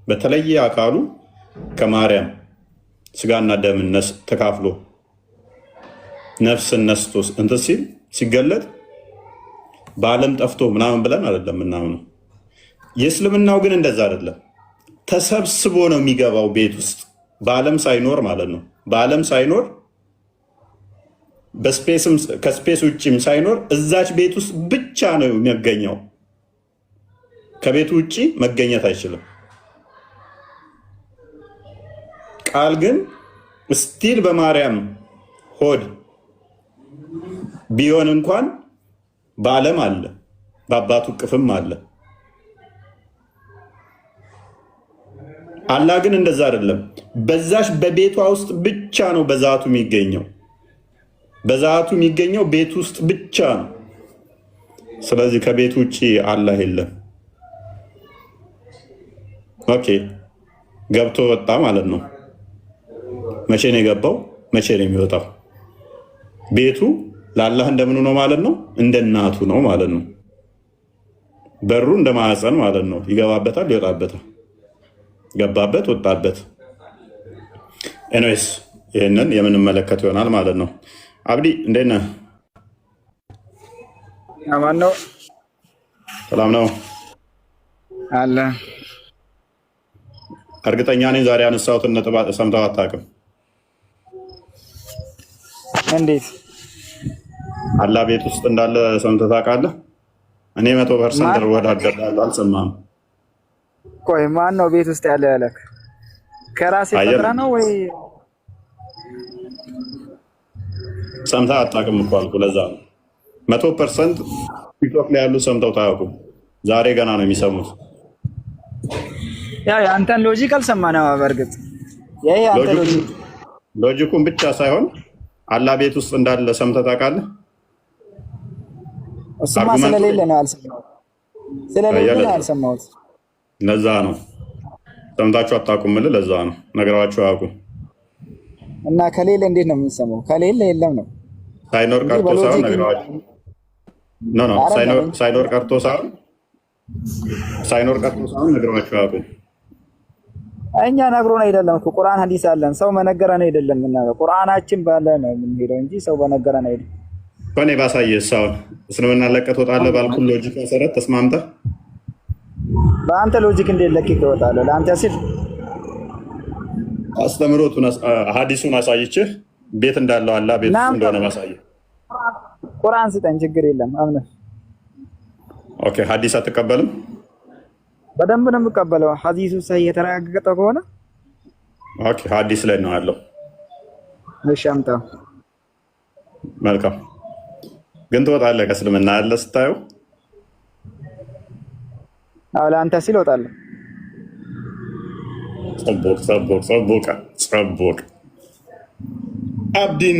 በተለየ አካሉ ከማርያም ስጋና ደም ተካፍሎ ነፍስን ነስቶ እንትን ሲል ሲገለጥ በዓለም ጠፍቶ ምናምን ብለን አይደለም ምናምነው። የእስልምናው ግን እንደዛ አይደለም። ተሰብስቦ ነው የሚገባው ቤት ውስጥ በዓለም ሳይኖር ማለት ነው። በዓለም ሳይኖር ከስፔስ ውጭም ሳይኖር እዛች ቤት ውስጥ ብቻ ነው የሚገኘው። ከቤቱ ውጭ መገኘት አይችልም። ቃል ግን ስቲል በማርያም ሆድ ቢሆን እንኳን በዓለም አለ፣ በአባቱ ቅፍም አለ። አላህ ግን እንደዛ አይደለም። በዛሽ በቤቷ ውስጥ ብቻ ነው በዛቱ የሚገኘው። በዛቱ የሚገኘው ቤት ውስጥ ብቻ ነው። ስለዚህ ከቤት ውጭ አላህ የለም። ኦኬ፣ ገብቶ ወጣ ማለት ነው። መቼ ነው የገባው? መቼ ነው የሚወጣው? ቤቱ ለአላህ እንደምኑ ነው ማለት ነው? እንደ እናቱ ነው ማለት ነው። በሩ እንደ ማዕፀን ማለት ነው። ይገባበታል፣ ይወጣበታል። ገባበት፣ ወጣበት። ኤኒዌይስ ይህንን የምንመለከት ይሆናል ማለት ነው። አብዲ እንዴት ነህ? አማን ነው። ሰላም ነው አለ። እርግጠኛ ነኝ ዛሬ ያነሳሁትን ነጥብ ሰምተው አታውቅም። እንዴት? አላህ ቤት ውስጥ እንዳለ ሰምተህ ታውቃለህ? እኔ 100% እወዳደራለሁ። አልሰማህም? ቆይ ማን ነው ቤት ውስጥ ያለ ያለክ? ከራሴ ፈጥራ ነው ወይ? ሰምተህ አታውቅም እኮ አልኩህ። ለዛ ነው 100% ቲክቶክ ላይ ያሉ ሰምተው ታያውቁም። ዛሬ ገና ነው የሚሰሙት። ያው የአንተን ሎጂክ አልሰማነው። በእርግጥ ይሄ አንተ ሎጂኩን ብቻ ሳይሆን አላህ ቤት ውስጥ እንዳለ ሰምተህ ታውቃለህ? እሱማ ስለሌለ ነው አልሰማሁት። ስለሌለ ነው አልሰማሁት። ለዛ ነው ሰምታችሁ አታውቁም። ለዛ ነው ነግራችሁ አያውቁም። እና ከሌለ እንዴት ነው የምንሰማው? ከሌለ የለም ነው። ሳይኖር ቀርቶ ሳይሆን ነግራችሁ ነው። ሳይኖር ቀርቶ ሳይሆን ነግራችሁ አያውቁም። እኛ ነግሮን አይደለም እኮ ቁርአን ሐዲስ አለን። ሰው መነገረን አይደለም እና ቁርአናችን ባለ ነው የምንሄደው እንጂ ሰው በነገረን አይደለም። ኮኔ ባሳየህ ሰው እስልምና ለቀት ወጣለህ ባልኩ ሎጂክ መሰረት ተስማምተህ በአንተ ሎጂክ እንዴት ለቅቄ እወጣለሁ? ለአንተ ሲል አስተምሮቱን ሐዲሱን አሳይቼህ ቤት እንዳለው አላህ ቤት እንደሆነ ማሳየህ። ቁርአን ስጠኝ፣ ችግር የለም አምነህ። ኦኬ፣ ሐዲስ አትቀበልም? በደንብ ነው የምቀበለው። ሐዲሱ ሰሂህ የተረጋገጠ ከሆነ ኦኬ፣ ሐዲስ ላይ ነው ያለው። እሺ አምጣ። መልካም። ግን ትወጣለህ ከእስልምና ያለ ስታየው? አዎ ለአንተ ሲል እወጣለሁ። ጸቦቅ አብዲን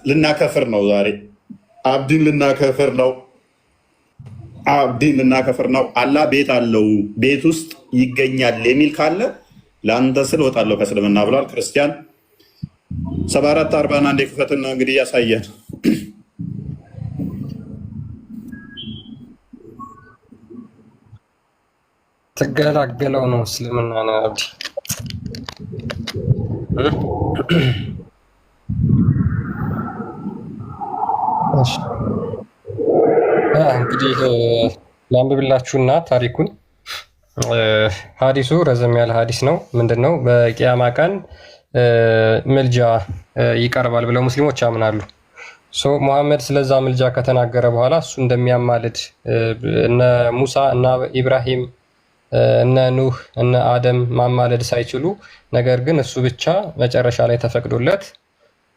ልናከፍር ነው ዛሬ። አብዲን ልናከፍር ነው። አላህ ቤት አለው ቤት ውስጥ ይገኛል የሚል ካለ ለአንተ ስል እወጣለሁ ከእስልምና ብሏል። ክርስቲያን 74 41 ክፈትና እንግዲህ ያሳየን። ተገላገለው ነው እስልምና ነው አብዲ። እንግዲህ ላንብብላችሁና ታሪኩን። ሐዲሱ ረዘም ያለ ሐዲስ ነው። ምንድነው? በቂያማ ቀን ምልጃ ይቀርባል ብለው ሙስሊሞች ያምናሉ። ሙሐመድ ስለዛ ምልጃ ከተናገረ በኋላ እሱ እንደሚያማልድ እነ ሙሳ እና ኢብራሂም እነ ኑህ እነ አደም ማማለድ ሳይችሉ ነገር ግን እሱ ብቻ መጨረሻ ላይ ተፈቅዶለት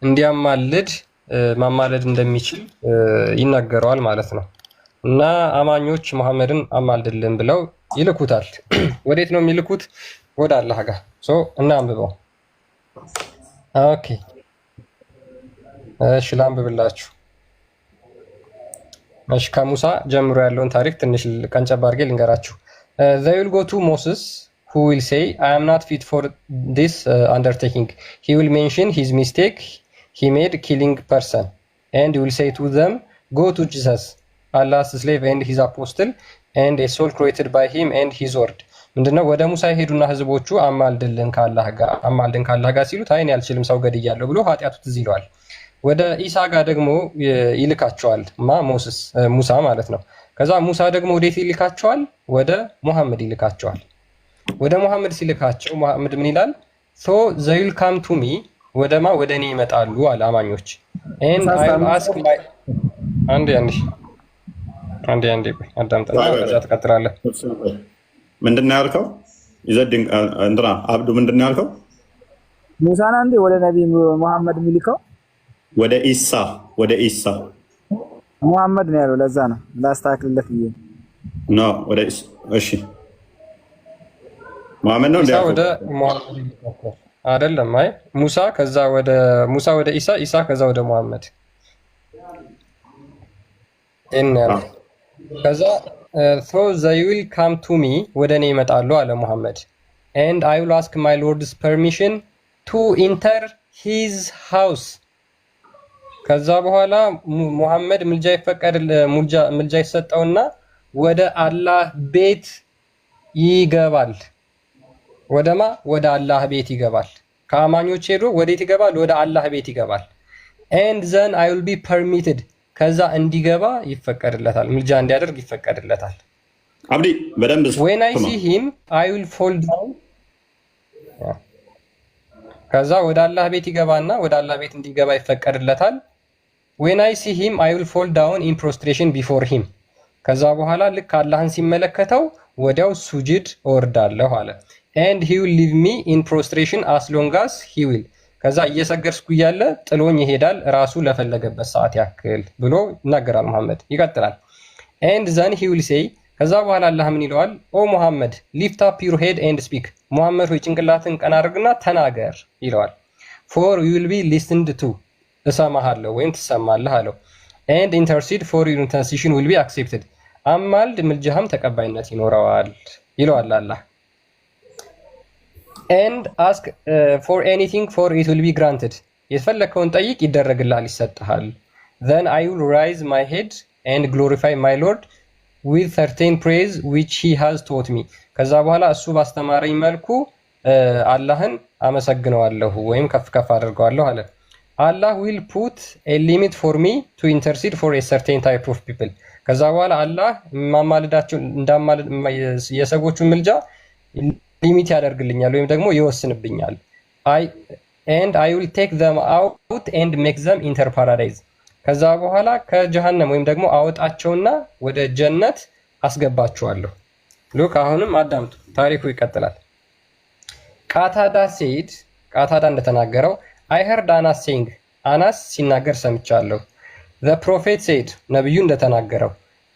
እንዲያማልድ ማማለድ እንደሚችል ይናገረዋል ማለት ነው። እና አማኞች ሙሐመድን አማልድልን ብለው ይልኩታል። ወዴት ነው የሚልኩት? ወደ አላህ ጋር። እና አንብበው። ኦኬ እሺ ላንብብላችሁ። እሺ ከሙሳ ጀምሮ ያለውን ታሪክ ትንሽ ቀንጨብ አድርጌ ልንገራችሁ። They will go to Moses, who will say, I am not fit for this undertaking. He will mention his mistake he made killing person. And he will say to them, go to Jesus, Allah's slave and his apostle, and a soul created by him and his word. ምንድነው ወደ ሙሳ ሄዱና ህዝቦቹ አማልድልን ካላህ ጋር ሲሉት አይን ያልችልም ሰው ገድያለሁ ብሎ ኃጢአቱ ትዝ ይለዋል። ወደ ኢሳ ጋር ደግሞ ይልካቸዋል ሙሳ ማለት ነው። ከዛ ሙሳ ደግሞ ወዴት ይልካቸዋል? ወደ ሙሐመድ ይልካቸዋል። ወደ ሙሐመድ ሲልካቸው ሙሐመድ ምን ይላል? ሶ they will come to me ወደ እኔ ይመጣሉ አለ አማኞች። and I will ask my አንዴ አዳምጠና ከዛ ተቀጥራለህ። ምንድነው ያልከው? ይዘድን እንትና አብዱ ምንድነው ያልከው? ሙሳና እንዴ ወደ ነብይ መሐመድ ሚልከው ወደ ኢሳ መሐመድ ነው ያለው። ለዛ ነው ላስተካክልለት ብዬ ነው ወደ ኢሳ። እሺ መሐመድ ነው ኢሳ ወደ መሐመድ ይልካል አይደለም? አይ ሙሳ ወደ ኢሳ ከዛ ወደ መሐመድ ከዛ so they will come to me ወደ እኔ ይመጣሉ አለ ሙሐመድ and I will ask my Lord's permission to enter his house። ከዛ በኋላ ሙሐመድ ምልጃ ይሰጠውና ወደ አላህ ቤት ይገባል። ወደ አላህ ቤት ይገባል። ከአማኞች ሄዶ ወዴት ይገባል? ወደ አላህ ቤት ይገባል። and then I will be permitted ከዛ እንዲገባ ይፈቀድለታል፣ ምልጃ እንዲያደርግ ይፈቀድለታል። አብዲ በደንብ when I see him I will fall down ከዛ ወደ አላህ ቤት ይገባና ወደ አላህ ቤት እንዲገባ ይፈቀድለታል። when I see him I will fall down in prostration before him ከዛ በኋላ ልክ አላህን ሲመለከተው ወዲያው ሱጁድ እወርዳለሁ አለ። and he will leave me in prostration as long as he will ከዛ እየሰገድኩ እያለ ጥሎኝ ይሄዳል ራሱ ለፈለገበት ሰዓት ያክል ብሎ ይናገራል ሙሐመድ። ይቀጥላል and then he will say ከዛ በኋላ አላህ ምን ይለዋል? ኦ ሙሐመድ lift up your head and speak ሙሐመድ ሆይ ጭንቅላትን ቀና አድርግና ተናገር ይለዋል። for you will be listened to እሰማሃለሁ ወይም ትሰማለህ አለው። and intercede for your intercession will be accepted አማልድ ምልጃህም ተቀባይነት ይኖረዋል ይለዋል አላህ። and ask for anything for it will be granted የፈለከውን ጠይቅ ይደረግልሃል ይሰጥሃል። then I will raise my head and glorify my Lord with certain praise which he has taught me ከዛ በኋላ እሱ ባስተማረኝ መልኩ አላህን አመሰግነዋለሁ ወይም ከፍ አድርገዋለሁ አለ። Allah will put a limit for me to intercede for a certain type of people ከዛ በኋላ አላህ ማማልዳቸው የሰዎቹን ምልጃ ሊሚት ያደርግልኛል ወይም ደግሞ ይወስንብኛል። and I will take them out and make them enter paradise ከዛ በኋላ ከጀሃነም ወይም ደግሞ አወጣቸውና ወደ ጀነት አስገባቸዋለሁ። ሉክ አሁንም አዳምጡ፣ ታሪኩ ይቀጥላል። ቃታዳ እንደተናገረው I heard Anas saying አናስ ሲናገር ሰምቻለሁ። the prophet said ነብዩ እንደተናገረው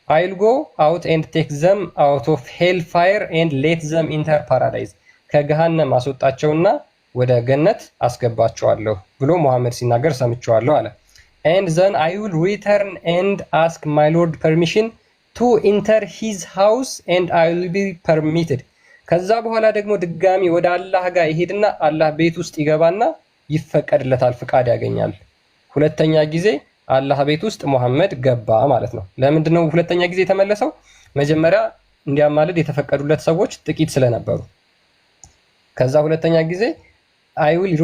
I'll go out and take them out of hellfire and let them enter paradise ከገሃነም አስወጣቸውና ወደ ገነት አስገባቸዋለሁ ብሎ ሙሐመድ ሲናገር ሰምቻለሁ አለ። and then I will return and ask my Lord permission to enter his house and I will be permitted ከዛ በኋላ ደግሞ ድጋሚ ወደ አላህ ጋር ይሄድና አላህ ቤት ውስጥ ይገባና ይፈቀድለታል፣ ፍቃድ ያገኛል። ሁለተኛ ጊዜ አላህ ቤት ውስጥ ሙሐመድ ገባ ማለት ነው። ለምንድን ነው ሁለተኛ ጊዜ የተመለሰው? መጀመሪያ እንዲያማልድ የተፈቀዱለት ሰዎች ጥቂት ስለነበሩ። ከዛ ሁለተኛ ጊዜ I will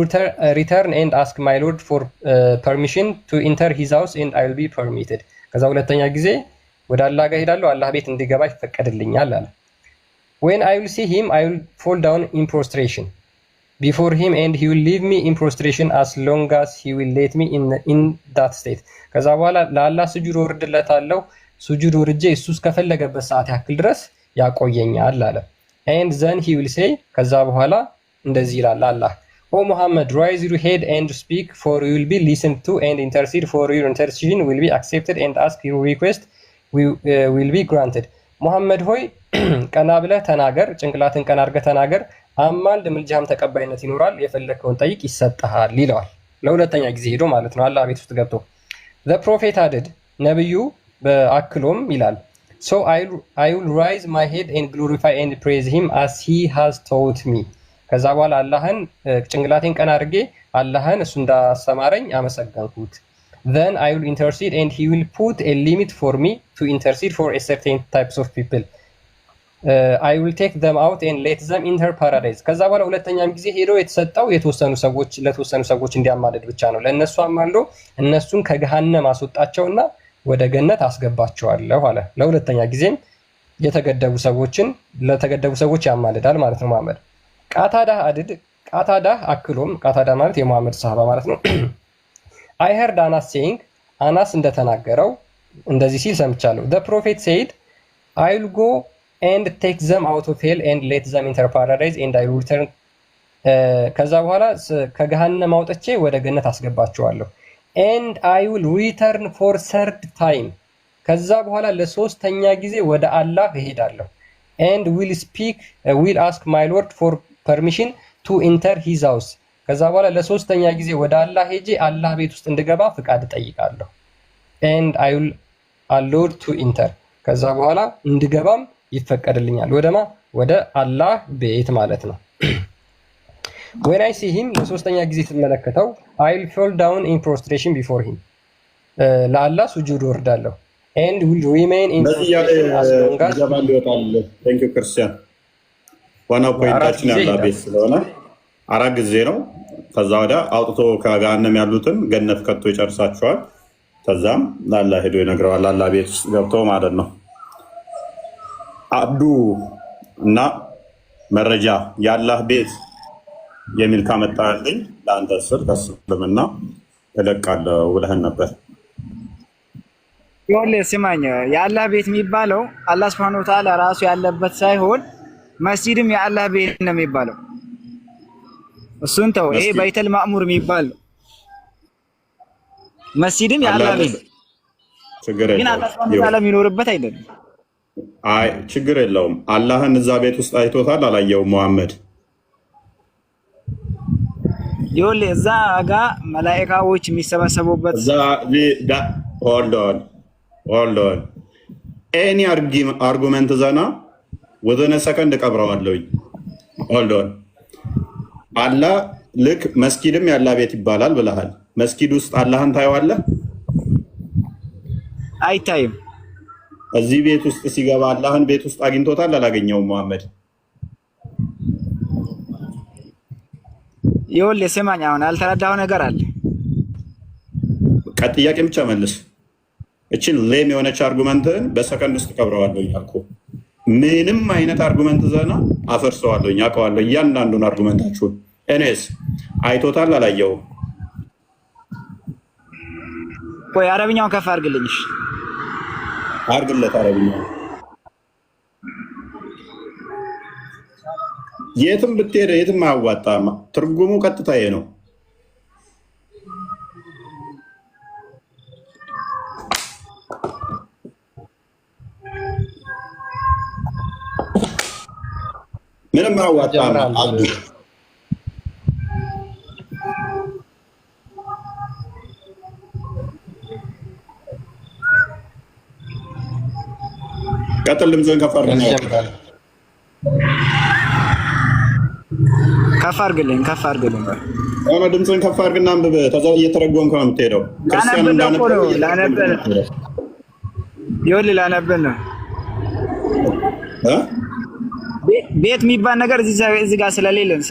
return and ask my Lord for permission to enter his house and I will be permitted ከዛ ሁለተኛ ጊዜ ወደ አላህ ጋር ሄዳለሁ፣ አላህ ቤት እንዲገባ ይፈቀድልኛል አለ። when I will see him I will fall down in prostration before him and he will leave me in prostration as long as he will let me in that state ከዛ በኋላ ለአላህ ስጁድ ወርድለታለሁ፣ ስጁድ ወርጄ እሱ እስከፈለገበት ሰዓት ያክል ድረስ ያቆየኛል አለ። and then he will say ከዛ በኋላ እንደዚህ ይላል አላህ O Muhammad, raise your head and speak, for you will be listened to, and intercede for your intercession will be accepted, and ask your request will be granted. ሙሐመድ ሆይ ቀና ብለህ ተናገር፣ ጭንቅላትን ቀና አድርገህ ተናገር፣ አማልድ ምልጃህም ተቀባይነት ይኖራል፣ የፈለከውን ጠይቅ ይሰጥሃል ይለዋል። ለሁለተኛ ጊዜ ሄዶ ማለት ነው አላህ ቤት ውስጥ ገብቶ። the prophet added ነብዩ በአክሎም ይላል so I will raise my head and glorify and praise him as he has taught me ከዛ በኋላ አላህን ጭንቅላቴን ቀና አድርጌ አላህን እሱ እንዳስተማረኝ አመሰገንኩት። then I will intercede and he will put a limit for me to intercede for a certain types of people አይ ዊል ቴክ ዘም አውት ኤንድ ሌት ዘም ኢንተር ፓራዳይዝ። ከዛ በኋላ ሁለተኛም ጊዜ ሄዶ የተሰጠው ለተወሰኑ ሰዎች እንዲያማልድ ብቻ ነው። ለእነሱ አማልዶ እነሱን ከገሃነም አስወጣቸውና ወደ ገነት አስገባቸዋለሁ አለ። ለሁለተኛ ጊዜም ለተገደቡ ሰዎች ያማልዳል ማለት ነው መሐመድ። ቃታዳ አክሎም ቃታዳ ማለት የመሐመድ ሰሃባ ማለት ነው። አይ ሄርድ አናስ ሴይንግ አናስ እንደተናገረው እንደዚህ ሲል ሰምቻለሁ። the prophet said I will go and take them out of hell and let them enter paradise and I will return ከዛ በኋላ ከገሃነም አውጥቼ ወደ ገነት አስገባቸዋለሁ and I will return for third time ከዛ በኋላ ለሶስተኛ ጊዜ ወደ አላህ እሄዳለሁ and will ask my lord for permission to enter his house ከዛ በኋላ ለሶስተኛ ጊዜ ወደ አላህ ሄጄ አላህ ቤት ውስጥ እንድገባ ፍቃድ ጠይቃለሁ and I will allow to enter ከዛ በኋላ እንድገባም ይፈቀድልኛል ወደ አላህ ቤት ማለት ነው። when I see him ለሶስተኛ ጊዜ ተመለከተው I will fall down in prostration before him ለአላህ ሱጁድ ወርዳለሁ and will remain in prostration as long as thank you ክርስቲያን ዋናው ፖይንታችን ያላ ቤት ስለሆነ 4 ጊዜ ነው። ከዛ ወዲያ አውጥቶ ከገሃነም ያሉትን ገነት ከቶ ይጨርሳቸዋል። ከዛም ለአላህ ሄዶ ይነግረዋል አላህ ቤት ውስጥ ገብቶ ማለት ነው። አብዱ እና መረጃ የአላህ ቤት የሚል ካመጣልኝ ለአንተ ስር ከስልምና እለቃለሁ ብለህን ነበር። ይኸውልህ ስማኝ፣ የአላህ ቤት የሚባለው አላህ ሱብሓነሁ ወተዓላ ራሱ ያለበት ሳይሆን መስጂድም የአላህ ቤት ነው የሚባለው። እሱን ተው። ይሄ በይተል ማእሙር የሚባል መስጂድም የአላህ ቤት ግን አላህ ሱብሓነሁ ወተዓላ የሚኖርበት አይደለም። አይ ችግር የለውም። አላህን እዛ ቤት ውስጥ አይቶታል አላየውም? መሐመድ ይኸውልህ እዛ ጋ መላኢካዎች የሚሰበሰቡበት እዛ ሆልድ ኦን ኤኒ አርጉመንት ዘና ወደነ ሰከንድ ቀብረዋለሁኝ። ሆልድ ኦን አላህ ልክ መስጊድም ያላ ቤት ይባላል ብለሃል። መስጊድ ውስጥ አላህን ታየዋለህ? አይታይም። እዚህ ቤት ውስጥ ሲገባ አላህን ቤት ውስጥ አግኝቶታል አላገኘውም? መሐመድ ይኸውልህ ስማኝ፣ አሁን ያልተረዳኸው ነገር አለ። ጥያቄ ብቻ መልስ። እችን ሌም የሆነች አርጉመንትን በሰከንድ ውስጥ ቀብረዋለሁ እያልኩ ምንም አይነት አርጉመንት ዘና አፈርሰዋለሁ። አውቀዋለሁ እያንዳንዱን አርጉመንታችሁን። እኔስ አይቶታል አላየውም? ቆይ አረብኛውን ከፍ አድርግልኝ። አርግለት አረብኛው። የትም ብትሄድ የትም አያዋጣም። ትርጉሙ ቀጥታ ይሄ ነው። ምንም አያዋጣም። አብዱ ቀጥል። ድምፅህን ከፍ አድርግልኝ። ሆነ ድምፅህን ከፍ አድርግና አንብብ። ከዛ እየተረጎምክ ነው የምትሄደው። ክርስቲያን እንዳነበብ ላነብህ ነው። ቤት የሚባል ነገር እዚህ ጋር ስለሌለን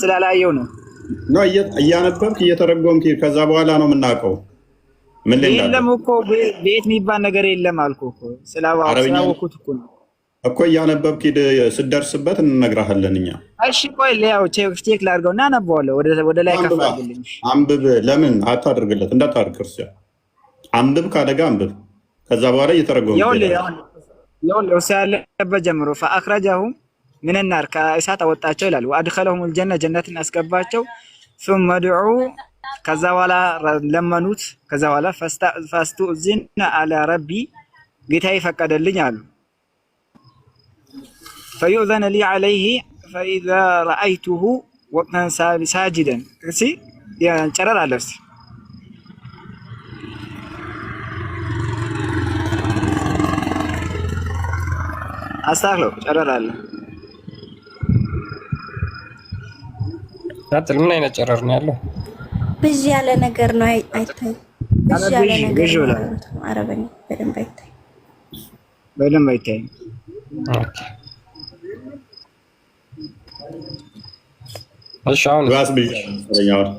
ስላላየው ነው። እያነበብክ እየተረጎምክ ከዛ በኋላ ነው የምናውቀው። ምን የለም እኮ ቤት የሚባል ነገር የለም አልኩህ እኮ። ስላወኩት እኮ ነው እኮ እያነበብክ ስትደርስበት እንነግርሃለን እኛ። እሺ ቆይ ያው ቼክ ላድርገው እና አነበዋለሁ። ወደ ላይ ከፍ አድርግልኝ። አንብብ። ለምን አታድርግለት? እንዳታድርግ ክርስቲያን። አንብብ፣ ካደጋ አንብብ። ከዛ በኋላ እየተረጎምክ ይኸውልህ እሱ ያለበት ጀምሮ ፈአኽረጀሁም ሚነ ናር ከእሳት አወጣቸው ይላል። ወአድኸለሁም ልጀነ ጀነትን አስገባቸው። ثم دعوا ከዛ በኋላ ለመኑት። ከዛ በኋላ ፈስቱእዚነ አላ ረቢ ጌታዬ ፈቀደልኝ አሉ። ፈዩእዘነ ሊ ዐለይሂ ፈኢዛ ረአይቱሁ ወቅተን ሳጅደን እሺ ጨረር አለ። እስኪ አስተካክለው። ጨረር አለ። ምን አይነት ጨረር ነው ያለው? ብዥ ያለ ነገር ነው። አይታይ ብዥ ያለ ነገር ነው። አረበኛ በደንብ አይታይ። ኦኬ እሺ አሁን ራስ ብያለሁ።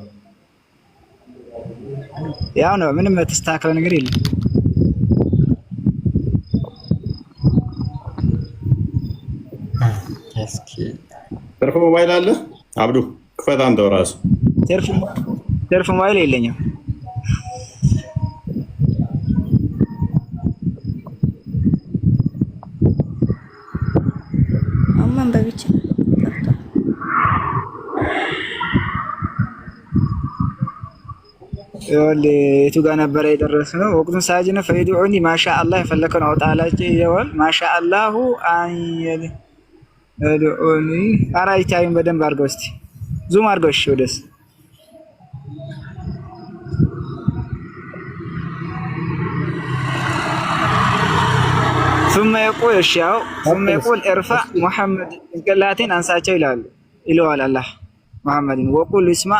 ያው ነው፣ ምንም ተስተካከለ ነገር የለም። እስኪ ትርፍ ሞባይል አለ አብዱ ክፈት አንተው ራስ። ትርፍ ሞባይል የለኝም። አማን በብቻ የቱ ጋር ነበረ የደረስነው? ወቅቱን ሳጅነ ፈይዱዑኒ ማሻ አላህ የፈለከውን አውጣላችሁ ይወል ማሻ አላሁ አንየል ዱዑኒ አራይታዩን በደንብ አድርገው እስቲ ዙም አድርገው። እሺ ወደስ ثم يقول الشاو ثم يقول ارفع محمد ጭንቅላቴን አንሳቸው ይለዋል አላህ መሐመድን። ወቁል ይስማ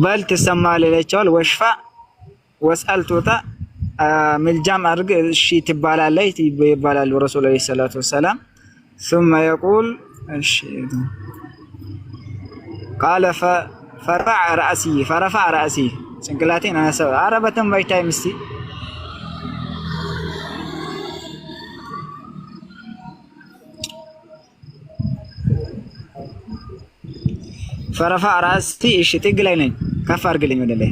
በል ትሰማለህ ይላቸዋል። ወሽፋ ወስአል ትውጣ ምልጃም አድርግ እሺ ትባላለህ ይባላሉ ረሱል ዐለይሂ ሰላቱ ወሰላም። ثم يقول እሺ قال فرفع رأسي ጭንቅላቴን አነሳው። ኧረ በተንባ ይታይ ምስቲ فرفع رأسي እሺ ጥግ ላይ ነኝ፣ ከፍ አድርግልኝ ወደ ላይ።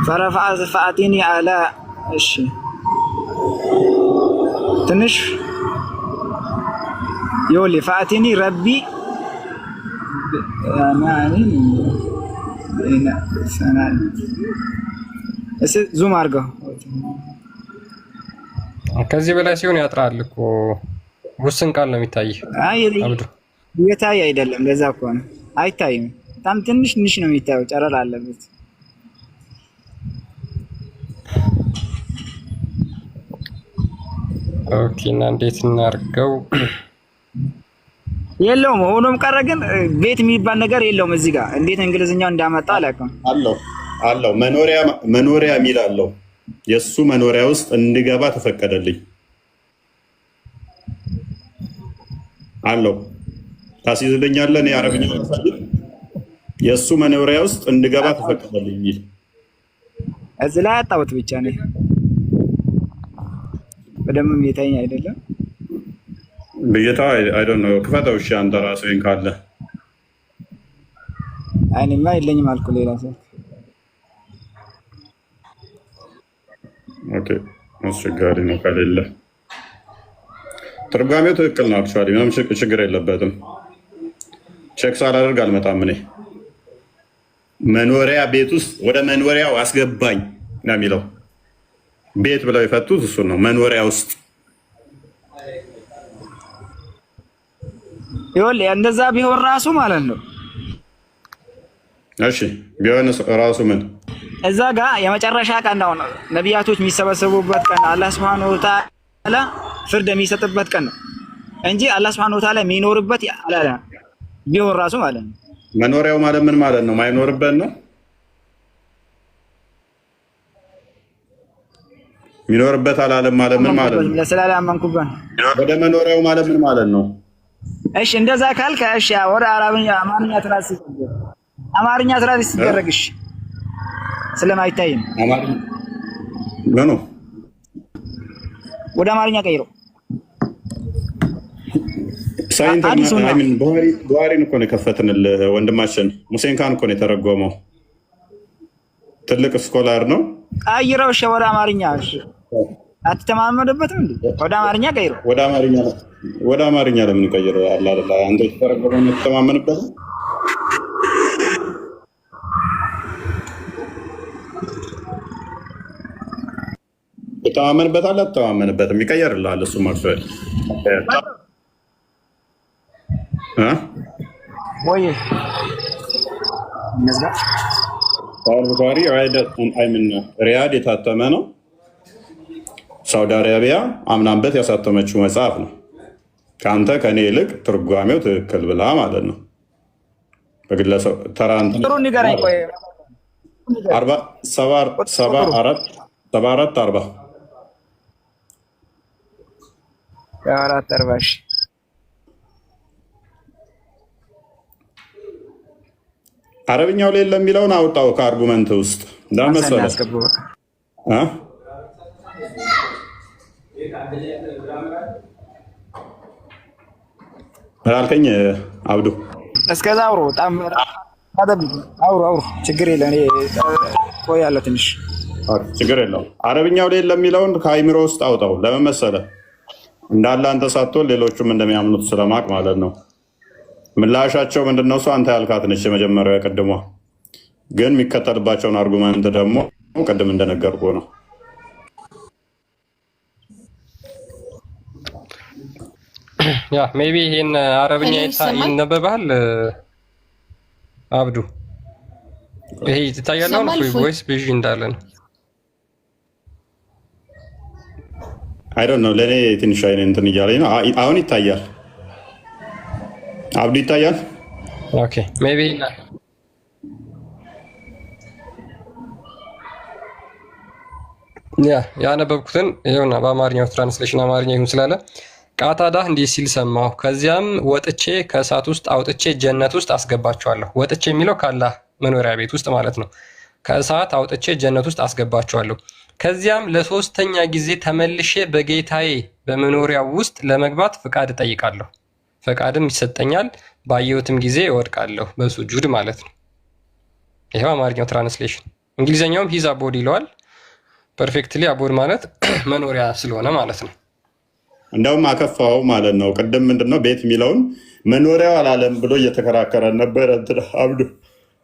فرفع فأتيني على እሺ ትንሽ يولي فأتيني ربي يعني ዙም አድርገው። ከዚህ በላይ ሲሆን ያጥራል እኮ ውስን ቃል ነው የሚታይ። አይ እየታየ አይደለም፣ ለዛ እኮ ነው አይታይም። በጣም ትንሽ ነው የሚታየው፣ ጨረር አለበት። ኦኬ እና እንዴት እናድርገው? የለውም ሆኖም ቀረ፣ ግን ቤት የሚባል ነገር የለውም እዚህ ጋር። እንዴት እንግሊዝኛው እንዳመጣ አላውቅም። አለው መኖሪያ የሚል አለው። የእሱ መኖሪያ ውስጥ እንድገባ ተፈቀደልኝ አለው። ታስይዝልኛለህ? እኔ አረብኛ የእሱ መኖሪያ ውስጥ እንድገባ ተፈቀደልኝ የሚል እዚህ ላይ አጣሁት ብቻ ነው። በደምብ የታየኝ አይደለም ብዬታ አይዶን ነው። ክፈተው እሺ አንተ ራስህን ካለ። አይኔማ የለኝም አልኩ ሌላ ሰው። ኦኬ አስቸጋሪ ነው ከሌለ። ትርጓሜው ትክክል ነው። አክቹዋሊ ምንም ችግር የለበትም። ቼክ ሳላደርግ አልመጣም እኔ። መኖሪያ ቤት ውስጥ ወደ መኖሪያው አስገባኝ ነው የሚለው። ቤት ብለው የፈቱት እሱን ነው፣ መኖሪያ ውስጥ። ይኸውልህ እንደዛ ቢሆን ራሱ ማለት ነው። እሺ ቢሆን ራሱ ምን እዛ ጋር የመጨረሻ ቀን ነው፣ ነቢያቶች የሚሰበሰቡበት ቀን፣ አላህ Subhanahu Wa Ta'ala ፍርድ የሚሰጥበት ቀን ነው እንጂ አላህ Subhanahu Wa Ta'ala የሚኖርበት አላለ ቢሆን ራሱ ማለት ነው። መኖሪያው ማለት ምን ማለት ነው? ማይኖርበት ነው። የሚኖርበት አላለም ማለት ምን ማለት ነው? ለስላላመንኩበት ወደ መኖሪያው ማለት ምን ማለት ነው? እሺ እንደዛ ካልከ እሺ ወደ አማርኛ ትራንስ አማርኛ ትራንስ ሲደረግሽ ስለማይታይም ነው ወደ አማርኛ ቀይሮ ቡሃሪን እኮ ነው የከፈትንልህ። ወንድማችን ሙሴን ካን እኮ ነው የተረጎመው። ትልቅ ስኮላር ነው። ቀይረው እሺ ወደ አማርኛ። እሺ አትተማመንበትም እንዴ? ወደ አማርኛ ቀይሮ። ወደ አማርኛ ለምን ቀይረው? አላህ አንተ የተረጎመው ነው ተተማመንበት። ተተማመንበታል አትተማመንበትም? ይቀየርልሃል እሱ ማክሰል ወይ ነዛ ቡኻሪ ሪያድ የታተመ ነው። ሳውዲ አረቢያ አምናበት ያሳተመችው መጽሐፍ ነው። ከአንተ ከኔ ይልቅ ትርጓሜው ትክክል ብላ ማለት ነው። በግለሰብ ተራንት 74 40 የ440 ሺህ አረብኛው ላይ ለሚለውን አውጣው ከአርጉመንት ውስጥ ዳመሰለ አልከኝ አብዱ እስከዛ አውሩ በጣም አውሩ ችግር የለም። እኔ ቆያለሁ ትንሽ ችግር የለውም። አረብኛው ላይ ለሚለውን ከአይምሮ ውስጥ አውጣው። ለምን መሰለህ እንዳለ አንተ ሳትሆን ሌሎቹም እንደሚያምኑት ስለማቅ ማለት ነው። ምላሻቸው ምንድነው? እሱ አንተ ያልካት ነች የመጀመሪያው የቅድሟ፣ ግን የሚከተልባቸውን አርጉመንት ደግሞ ቅድም እንደነገርኩ ነው። ያ ሜቢ ይሄን አረብኛ ይነበባል አብዱ። ይሄ ይታያል ነው ቮይስ ቢዥ እንዳለ ነው። አይ ዶንት ኖ ለኔ ትንሽ አይኔ እንትን እያለኝ ነው። አሁን ይታያል አብዱ ይታያል። ኦኬ ሜቢ ያነበብኩትን ይኸውና በአማርኛው ትራንስሌሽን አማርኛ ይሁን ስላለ ቃታዳ እንዲህ ሲል ሰማሁ። ከዚያም ወጥቼ ከእሳት ውስጥ አውጥቼ ጀነት ውስጥ አስገባቸዋለሁ። ወጥቼ የሚለው ካላህ መኖሪያ ቤት ውስጥ ማለት ነው። ከእሳት አውጥቼ ጀነት ውስጥ አስገባቸዋለሁ። ከዚያም ለሶስተኛ ጊዜ ተመልሼ በጌታዬ በመኖሪያው ውስጥ ለመግባት ፍቃድ እጠይቃለሁ። ፈቃድም ይሰጠኛል። ባየሁትም ጊዜ እወድቃለሁ በሱጁድ ማለት ነው። ይሄው አማርኛው ትራንስሌሽን። እንግሊዘኛውም ሂዝ አቦድ ይለዋል። ፐርፌክትሊ አቦድ ማለት መኖሪያ ስለሆነ ማለት ነው። እንደውም አከፋው ማለት ነው። ቅድም ምንድነው ቤት የሚለውን መኖሪያው አላለም ብሎ እየተከራከረ ነበረ አብዱ።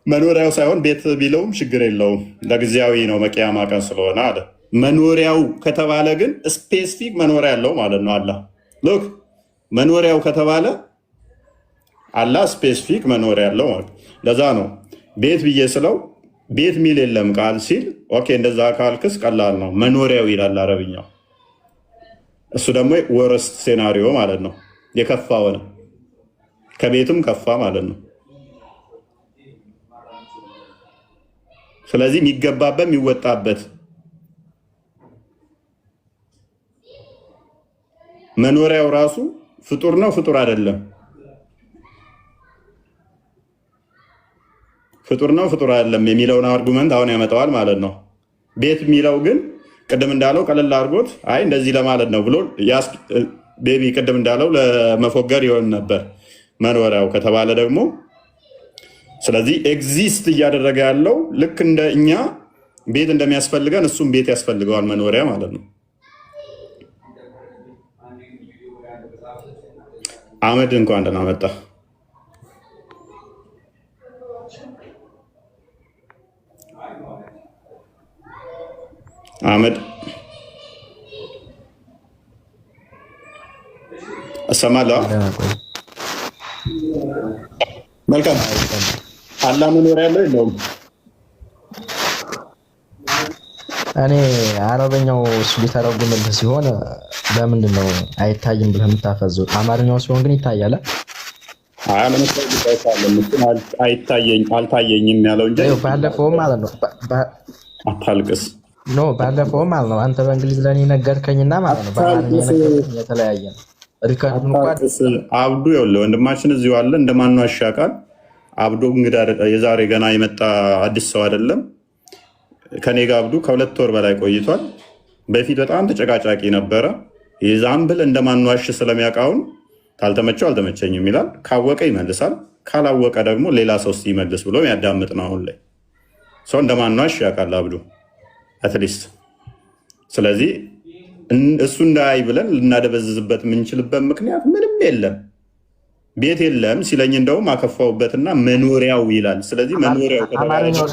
መኖሪያው ሳይሆን ቤት ቢለውም ችግር የለውም ለጊዜያዊ ነው መቂያማ ቀን ስለሆነ አለ። መኖሪያው ከተባለ ግን ስፔሲፊክ መኖሪያ ያለው ማለት ነው። አላህ ሎክ መኖሪያው ከተባለ አላህ ስፔሲፊክ መኖሪያ ያለው ማለት ለዛ ነው ቤት ብዬ ስለው ቤት ሚል የለም ቃል ሲል ኦኬ እንደዛ ካልክስ ቀላል ነው መኖሪያው ይላል አረብኛው። እሱ ደግሞ ወረስት ሴናሪዮ ማለት ነው። የከፋ ሆነ ከቤትም ከፋ ማለት ነው። ስለዚህ የሚገባበት የሚወጣበት መኖሪያው ራሱ ፍጡር ነው ፍጡር አይደለም፣ ፍጡር ነው ፍጡር አይደለም የሚለውን አርጉመንት አሁን ያመጣዋል ማለት ነው። ቤት የሚለው ግን ቅድም እንዳለው ቀለል አድርጎት አይ እንደዚህ ለማለት ነው ብሎ ቤቢ ቅድም እንዳለው ለመፎገር ይሆን ነበር መኖሪያው ከተባለ ደግሞ ስለዚህ ኤግዚስት እያደረገ ያለው ልክ እንደ እኛ ቤት እንደሚያስፈልገን እሱም ቤት ያስፈልገዋል መኖሪያ ማለት ነው። አህመድ እንኳን ደህና መጣ። አህመድ እሰማለሁ። መልካም አላህ መኖሪያ ያለው የለውም። እኔ አረበኛው እሱ ሊተረጉምልህ ሲሆን ለምንድን ነው አይታይም ብለህ የምታፈዘው? አማርኛው ሲሆን ግን ይታያል። አልታየኝም ያለው እንጂ ባለፈውም ማለት ነው አታልቅስ ኖ ባለፈውም ማለት ነው አንተ በእንግሊዝ ለኔ ነገርከኝና ማለት ነው በአማርኛ ነገርከኝ የተለያየ ነው። ሪካርዱን እንኳን አብዱ ይኸውልህ ወንድማችን እዚሁ አለ እንደማን ያሻቃል። አብዱ እንግዲህ የዛሬ ገና የመጣ አዲስ ሰው አይደለም። ከኔ ጋር አብዱ ከሁለት ወር በላይ ቆይቷል። በፊት በጣም ተጨቃጫቂ ነበረ። የዛምብል እንደማንዋሽ ስለሚያውቃውን ካልተመቸው አልተመቸኝም ይላል። ካወቀ ይመልሳል፣ ካላወቀ ደግሞ ሌላ ሰው ይመልስ ብሎ ያዳምጥ ነው። አሁን ላይ ሰው እንደማንዋሽ ያውቃል አብዱ አትሊስት። ስለዚህ እሱ እንዳይ ብለን ልናደበዝዝበት የምንችልበት ምክንያት ምንም የለም። ቤት የለም ሲለኝ እንደውም አከፋውበትና መኖሪያው ይላል። ስለዚህ መኖሪያው አማርኛው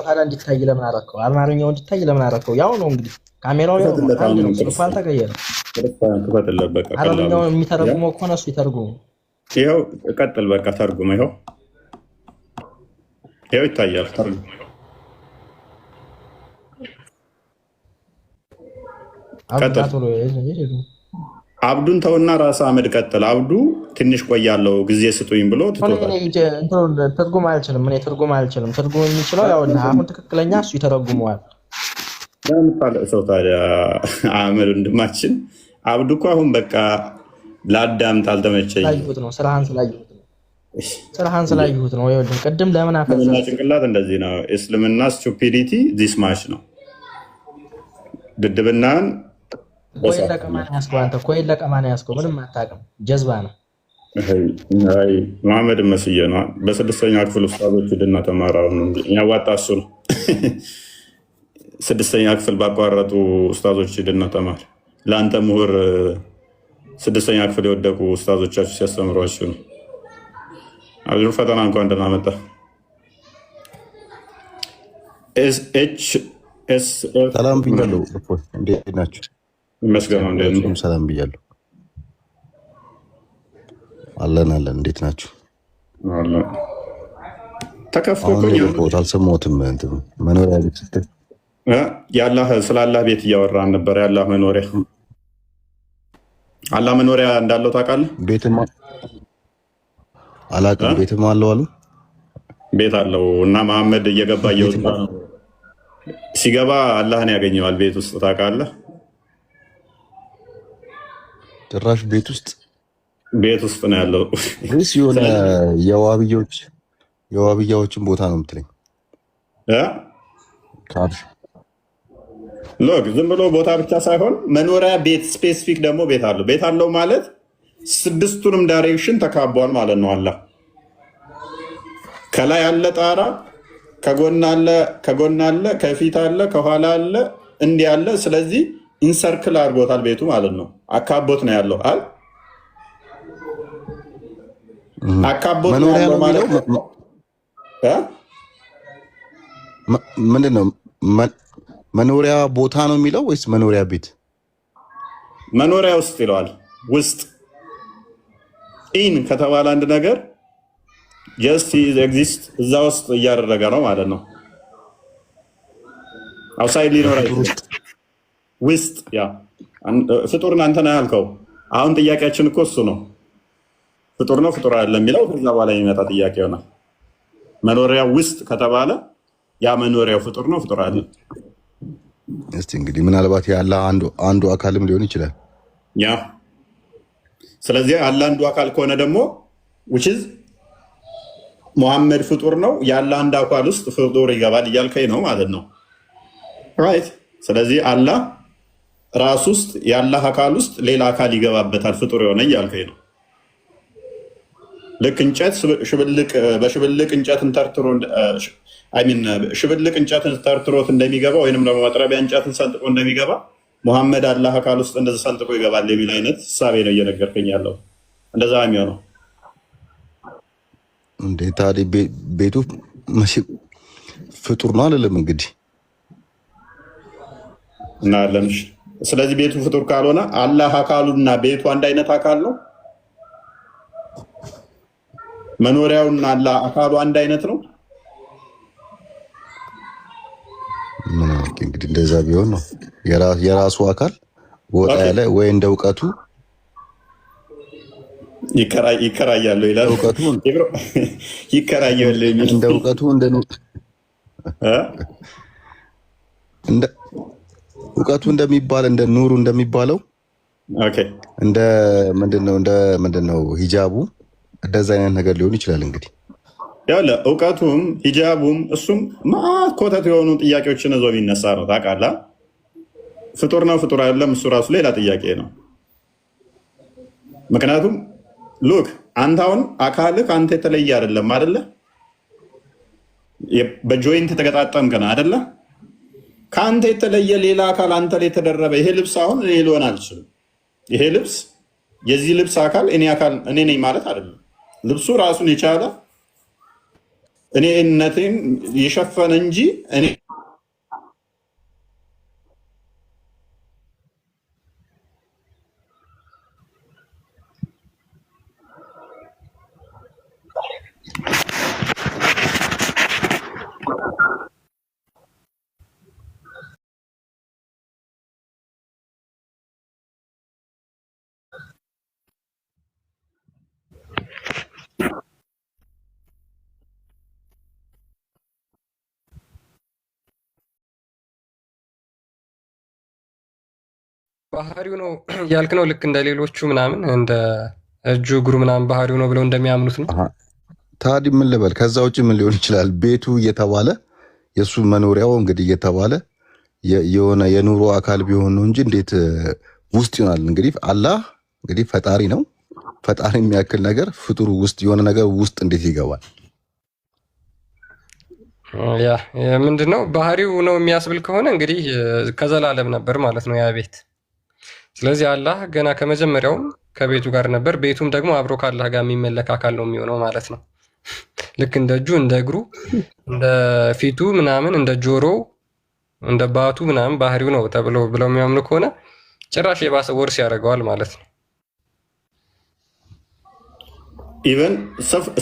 ታዲያ እንዲታይ ለምን አደረከው? አማርኛው እንዲታይ ለምን አደረከው? ያው ነው እንግዲህ ካሜራው ያው ነው አልተቀየረም። አማርኛው የሚተረጉመው እኮ ነው እሱ ይተርጉሙ። ይኸው ቀጥል በቃ ተርጉም። ይኸው ይታያል ተርጉም። አብዱን ተውና ራስ አህመድ ቀጥል። አብዱ ትንሽ ቆያለው ጊዜ ስጡኝ ብሎ ትርጉም አልችልም። እኔ ትርጉም አልችልም። ትርጉም የሚችለው ያው አሁን ትክክለኛ እሱ ይተረጉመዋል። ሰው ታዲያ አህመድ ወንድማችን አብዱ እኮ አሁን በቃ ላዳምጥ አልተመቸኝ ስላየሁት ነው። ስራህን ስላየሁት ነው። ይኸውልህ ቅድም ለምን እስልምና ጭንቅላት እንደዚህ ነው። እስልምና ስቱፒዲቲ ዲስ ማች ነው። ድድብናን ኮይን ለቀማን ያስከው አንተ ኮይን ለቀማን ያስከው ምንም አታውቅም። ጀዝባ ነው። መሐመድ መስዬ ነው። በስድስተኛ ክፍል ኡስታዞች ሂድና ተማር። አሁን ያዋጣ እሱ ነው። ስድስተኛ ክፍል ባቋረጡ ኡስታዞች ሂድና ተማር። ለአንተ ምሁር ስድስተኛ ክፍል የወደቁ ኡስታዞቻችሁ ሲያስተምሯችሁ ነው። አብዱል ፈተና እንኳን ደህና መጣ። ሰላም ብያለሁ። እንዴት ናችሁ? ይመስገነው። እንዴት ነው? ሰላም ብያለሁ። አለን። እንዴት ናችሁ? ተከፍቶ አልሰማሁትም። መኖሪያ ቤት ስትል ስለ አላህ ቤት እያወራን ነበር። የአላህ መኖሪያ አላህ መኖሪያ እንዳለው ታውቃለህ? ቤትማ አላውቅም። ቤትማ አለው አሉ። ቤት አለው እና መሐመድ እየገባ እየወጣ ነው። ሲገባ አላህን ያገኘዋል ቤት ውስጥ ታውቃለህ? ጭራሽ ቤት ውስጥ ነው ያለው። ወይስ የሆነ የዋብያዎችን ቦታ ነው የምትለኝ? ሎክ ዝም ብሎ ቦታ ብቻ ሳይሆን መኖሪያ ቤት ስፔሲፊክ ደግሞ ቤት አለው። ቤት አለው ማለት ስድስቱንም ዳይሬክሽን ተካቧል ማለት ነው። አላህ ከላይ አለ ጣራ፣ ከጎን አለ፣ ከፊት አለ፣ ከኋላ አለ፣ እንዲህ አለ። ስለዚህ ኢንሰርክል አድርጎታል ቤቱ ማለት ነው። አካቦት ነው ያለው አይደል? አካቦት ነው ያለው ማለት ምንድን ነው? መኖሪያ ቦታ ነው የሚለው ወይስ መኖሪያ ቤት? መኖሪያ ውስጥ ይለዋል። ውስጥ ኢን ከተባለ አንድ ነገር ጀስት ኤግዚስት እዛ ውስጥ እያደረገ ነው ማለት ነው። አውትሳይድ ሊኖር ውስጥ ያ ፍጡርን አንተ ነህ ያልከው። አሁን ጥያቄያችን እኮ እሱ ነው። ፍጡር ነው ፍጡር አይደለም የሚለው ከዛ በኋላ የሚመጣ ጥያቄ ይሆናል። መኖሪያ ውስጥ ከተባለ ያ መኖሪያው ፍጡር ነው ፍጡር አይደለም? እስቲ እንግዲህ ምናልባት ያለ አንዱ አካልም ሊሆን ይችላል። ያ ስለዚህ ያለ አንዱ አካል ከሆነ ደግሞ which is ሙሐመድ ፍጡር ነው ያለ አንድ አካል ውስጥ ፍጡር ይገባል እያልከኝ ነው ማለት ነው። ራይት። ስለዚህ አላህ ራስ ውስጥ ያለ አካል ውስጥ ሌላ አካል ይገባበታል ፍጡር የሆነ እያልከኝ ነው። ልክ እንጨት በሽብልቅ እንጨትን ተርትሮ ሽብልቅ እንጨትን ተርትሮት እንደሚገባ ወይንም ደግሞ መጥረቢያ እንጨትን ሰንጥቆ እንደሚገባ ሙሐመድ አላህ አካል ውስጥ እንደዚህ ሰንጥቆ ይገባል የሚል አይነት ሳቤ ነው እየነገርከኝ ያለው። እንደዛ የሚሆነው እንዴት ታዲያ ቤቱ ፍጡር ነው አለለም እንግዲህ እናያለን። ስለዚህ ቤቱ ፍጡር ካልሆነ አላህ አካሉና ቤቱ አንድ አይነት አካል ነው። መኖሪያውና አላህ አካሉ አንድ አይነት ነው። እንግዲህ እንደዛ ቢሆን ነው የራሱ አካል ወጣ ያለ ወይ እንደ እውቀቱ ይከራያሉ ይላል። ይከራያሉ እንደ እውቀቱ እንደ እውቀቱ እንደሚባል እንደ ኑሩ እንደሚባለው እንደ ምንድነው ሂጃቡ እንደዛ አይነት ነገር ሊሆን ይችላል። እንግዲህ ያው እውቀቱም ሂጃቡም እሱም ኮተት የሆኑ ጥያቄዎችን ይዞ የሚነሳ ነው። ታውቃለህ? ፍጡር ነው ፍጡር አይደለም እሱ ራሱ ሌላ ጥያቄ ነው። ምክንያቱም ሉክ አንተ አሁን አካልህ አንተ የተለየ አይደለም አይደለ? በጆይንት የተገጣጠምክ ነህ አይደለ? ከአንተ የተለየ ሌላ አካል አንተ ላይ የተደረበ ይሄ ልብስ አሁን እኔ ሊሆን አልችልም። ይሄ ልብስ የዚህ ልብስ አካል እኔ ነኝ ማለት አይደለም። ልብሱ ራሱን የቻለ እኔነቴን የሸፈነ እንጂ እኔ ባህሪው ነው ያልክ ነው። ልክ እንደ ሌሎቹ ምናምን እንደ እጁ እግሩ ምናምን ባህሪው ነው ብለው እንደሚያምኑት ነው። ታዲያ ምን ልበል? ከዛ ውጭ ምን ሊሆን ይችላል? ቤቱ እየተባለ የእሱ መኖሪያው እንግዲህ እየተባለ የሆነ የኑሮ አካል ቢሆን ነው እንጂ እንዴት ውስጥ ይሆናል? እንግዲህ አላህ እንግዲህ ፈጣሪ ነው። ፈጣሪ የሚያክል ነገር ፍጡሩ ውስጥ የሆነ ነገር ውስጥ እንዴት ይገባል? ያ ምንድነው ባህሪው ነው የሚያስብል ከሆነ እንግዲህ ከዘላለም ነበር ማለት ነው ያ ቤት። ስለዚህ አላህ ገና ከመጀመሪያውም ከቤቱ ጋር ነበር። ቤቱም ደግሞ አብሮ ከአላህ ጋር የሚመለክ አካል ነው የሚሆነው ማለት ነው። ልክ እንደ እጁ፣ እንደ እግሩ፣ እንደ ፊቱ ምናምን፣ እንደ ጆሮው፣ እንደ ባቱ ምናምን ባህሪው ነው ተብሎ ብለው የሚያምኑ ከሆነ ጭራሽ የባሰ ወርስ ያደርገዋል ማለት ነው። ኢቨን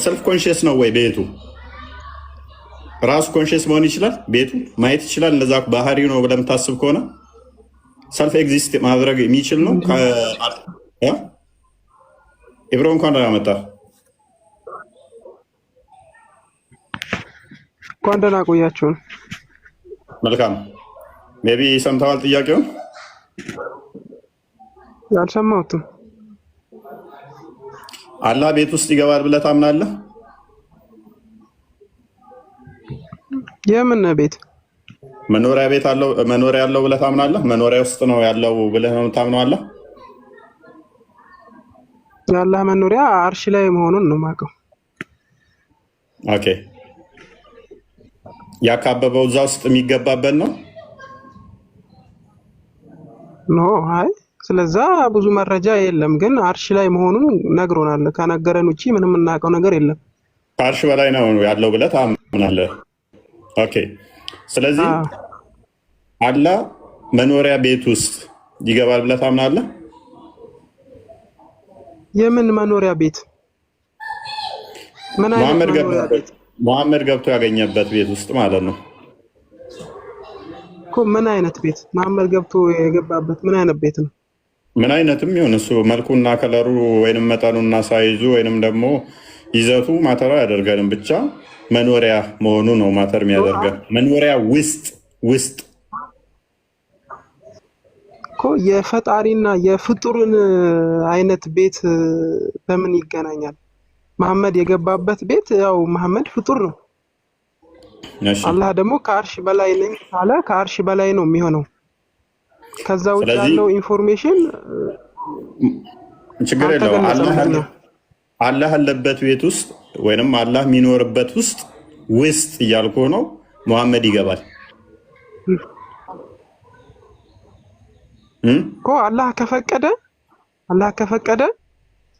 ሰልፍ ኮንሽስ ነው ወይ ቤቱ ራሱ ኮንሽስ መሆን ይችላል? ቤቱ ማየት ይችላል? እንደዛ ባህሪው ነው ብለህ የምታስብ ከሆነ ሰልፍ ኤግዚስት ማድረግ የሚችል ነው። ኢብሮ እንኳን ደህና መጣህ። እንኳን ደህና ቆያችሁን። መልካም። ሜቢ ሰምተዋል ጥያቄውን? አልሰማሁትም። አላህ ቤት ውስጥ ይገባል ብለህ ታምናለህ? የምን ቤት? መኖሪያ ቤት አለው መኖሪያ ያለው ብለህ ታምናለህ? መኖሪያ ውስጥ ነው ያለው ብለህ ነው ታምናለህ? የአላህ መኖሪያ አርሽ ላይ መሆኑን ነው የማውቀው። ኦኬ። ያካበበው እዛ ውስጥ የሚገባበት ነው? ኖ አይ ስለዛ ብዙ መረጃ የለም፣ ግን አርሽ ላይ መሆኑን ነግሮናል። ከነገረን ውጪ ምንም የምናውቀው ነገር የለም። ከአርሽ በላይ ነው ያለው ብለህ ታምናለህ? ኦኬ። ስለዚህ አላህ መኖሪያ ቤት ውስጥ ይገባል ብለህ ታምናለህ? የምን መኖሪያ ቤት? ምን አይነት መሐመድ ገብቶ ያገኘበት ቤት ውስጥ ማለት ነው እኮ። ምን አይነት ቤት? መሐመድ ገብቶ የገባበት ምን አይነት ቤት ነው? ምን አይነትም ይሁን እሱ መልኩና ከለሩ ወይንም መጠኑና ሳይዙ ወይንም ደግሞ ይዘቱ ማተር አያደርገንም። ብቻ መኖሪያ መሆኑ ነው ማተር የሚያደርገን። መኖሪያ ውስጥ እኮ የፈጣሪና የፍጡርን አይነት ቤት በምን ይገናኛል? መሐመድ የገባበት ቤት ያው መሐመድ ፍጡር ነው። አላህ ደግሞ ከአርሽ በላይ ነኝ ካለ ከአርሽ በላይ ነው የሚሆነው። ከዛ ውጭ ያለው ኢንፎርሜሽን ችግር የለውም። አላህ ያለበት ቤት ውስጥ ወይንም አላህ የሚኖርበት ውስጥ እያልኩ ነው መሐመድ ይገባል እኮ። አላህ ከፈቀደ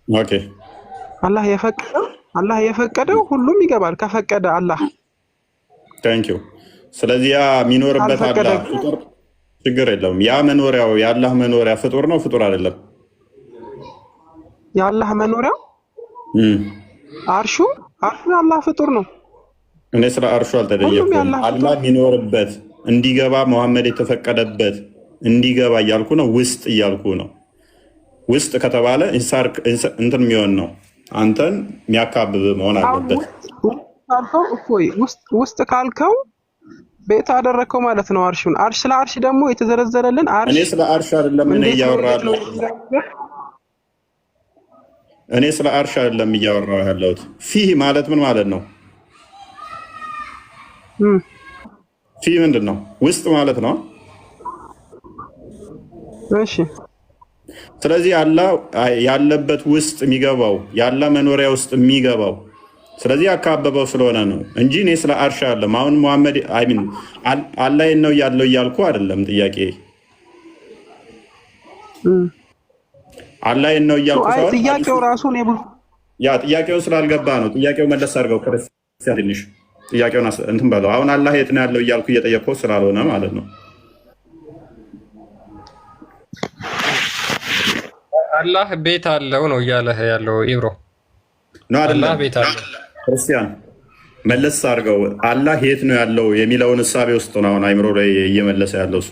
ኦኬ። አላህ የፈቀደው ሁሉም ይገባል ከፈቀደ አላህ። ታንክ ዩ። ስለዚህ ያ የሚኖርበት አላህ ፍጡር ችግር የለውም። ያ መኖሪያው የአላህ መኖሪያ ፍጡር ነው ፍጡር አይደለም? የአላህ መኖሪያው አርሹ የአላህ ፍጡር ነው። እኔ ስለ አርሹ አልተጠየኩም። አላህ የሚኖርበት እንዲገባ መሐመድ የተፈቀደበት እንዲገባ እያልኩ ነው። ውስጥ እያልኩ ነው። ውስጥ ከተባለ እንትን የሚሆን ነው። አንተን የሚያካብብ መሆን አለበት። ውስጥ ካልከው ቤት አደረከው ማለት ነው አርሹን። ስለ አርሽ ደግሞ የተዘረዘረልን እኔ ስለ አርሽ አይደለም እያወራሁ ያለሁት። ፊህ ማለት ምን ማለት ነው? ፊህ ምንድን ነው? ውስጥ ማለት ነው። እሺ። ስለዚህ አላህ ያለበት ውስጥ የሚገባው የአላህ መኖሪያ ውስጥ የሚገባው ስለዚህ ያካበበው ስለሆነ ነው እንጂ እኔ ስለ አርሽ አይደለም። አሁን መሐመድ አላህ ነው ያለው እያልኩ አይደለም። ጥያቄ አላህ ነው እያልኩ ሳይሆን ጥያቄው ራሱ ነው። ያ ጥያቄውን ስላልገባ ነው። ጥያቄው መለስ አድርገው ክርስቲያን ትንሽ ጥያቄውን እንትን በለው። አሁን አላህ የት ነው ያለው እያልኩ እየጠየቅኩህ ስላልሆነ ማለት ነው። አላህ ቤት አለው ነው እያለህ ያለው ኢብሮ ነው አይደለም? ቤት አለው ክርስቲያን መለስ አድርገው። አላህ የት ነው ያለው የሚለውን እሳቤ ውስጥ ነው አሁን አይምሮ ላይ እየመለሰ ያለው እሱ።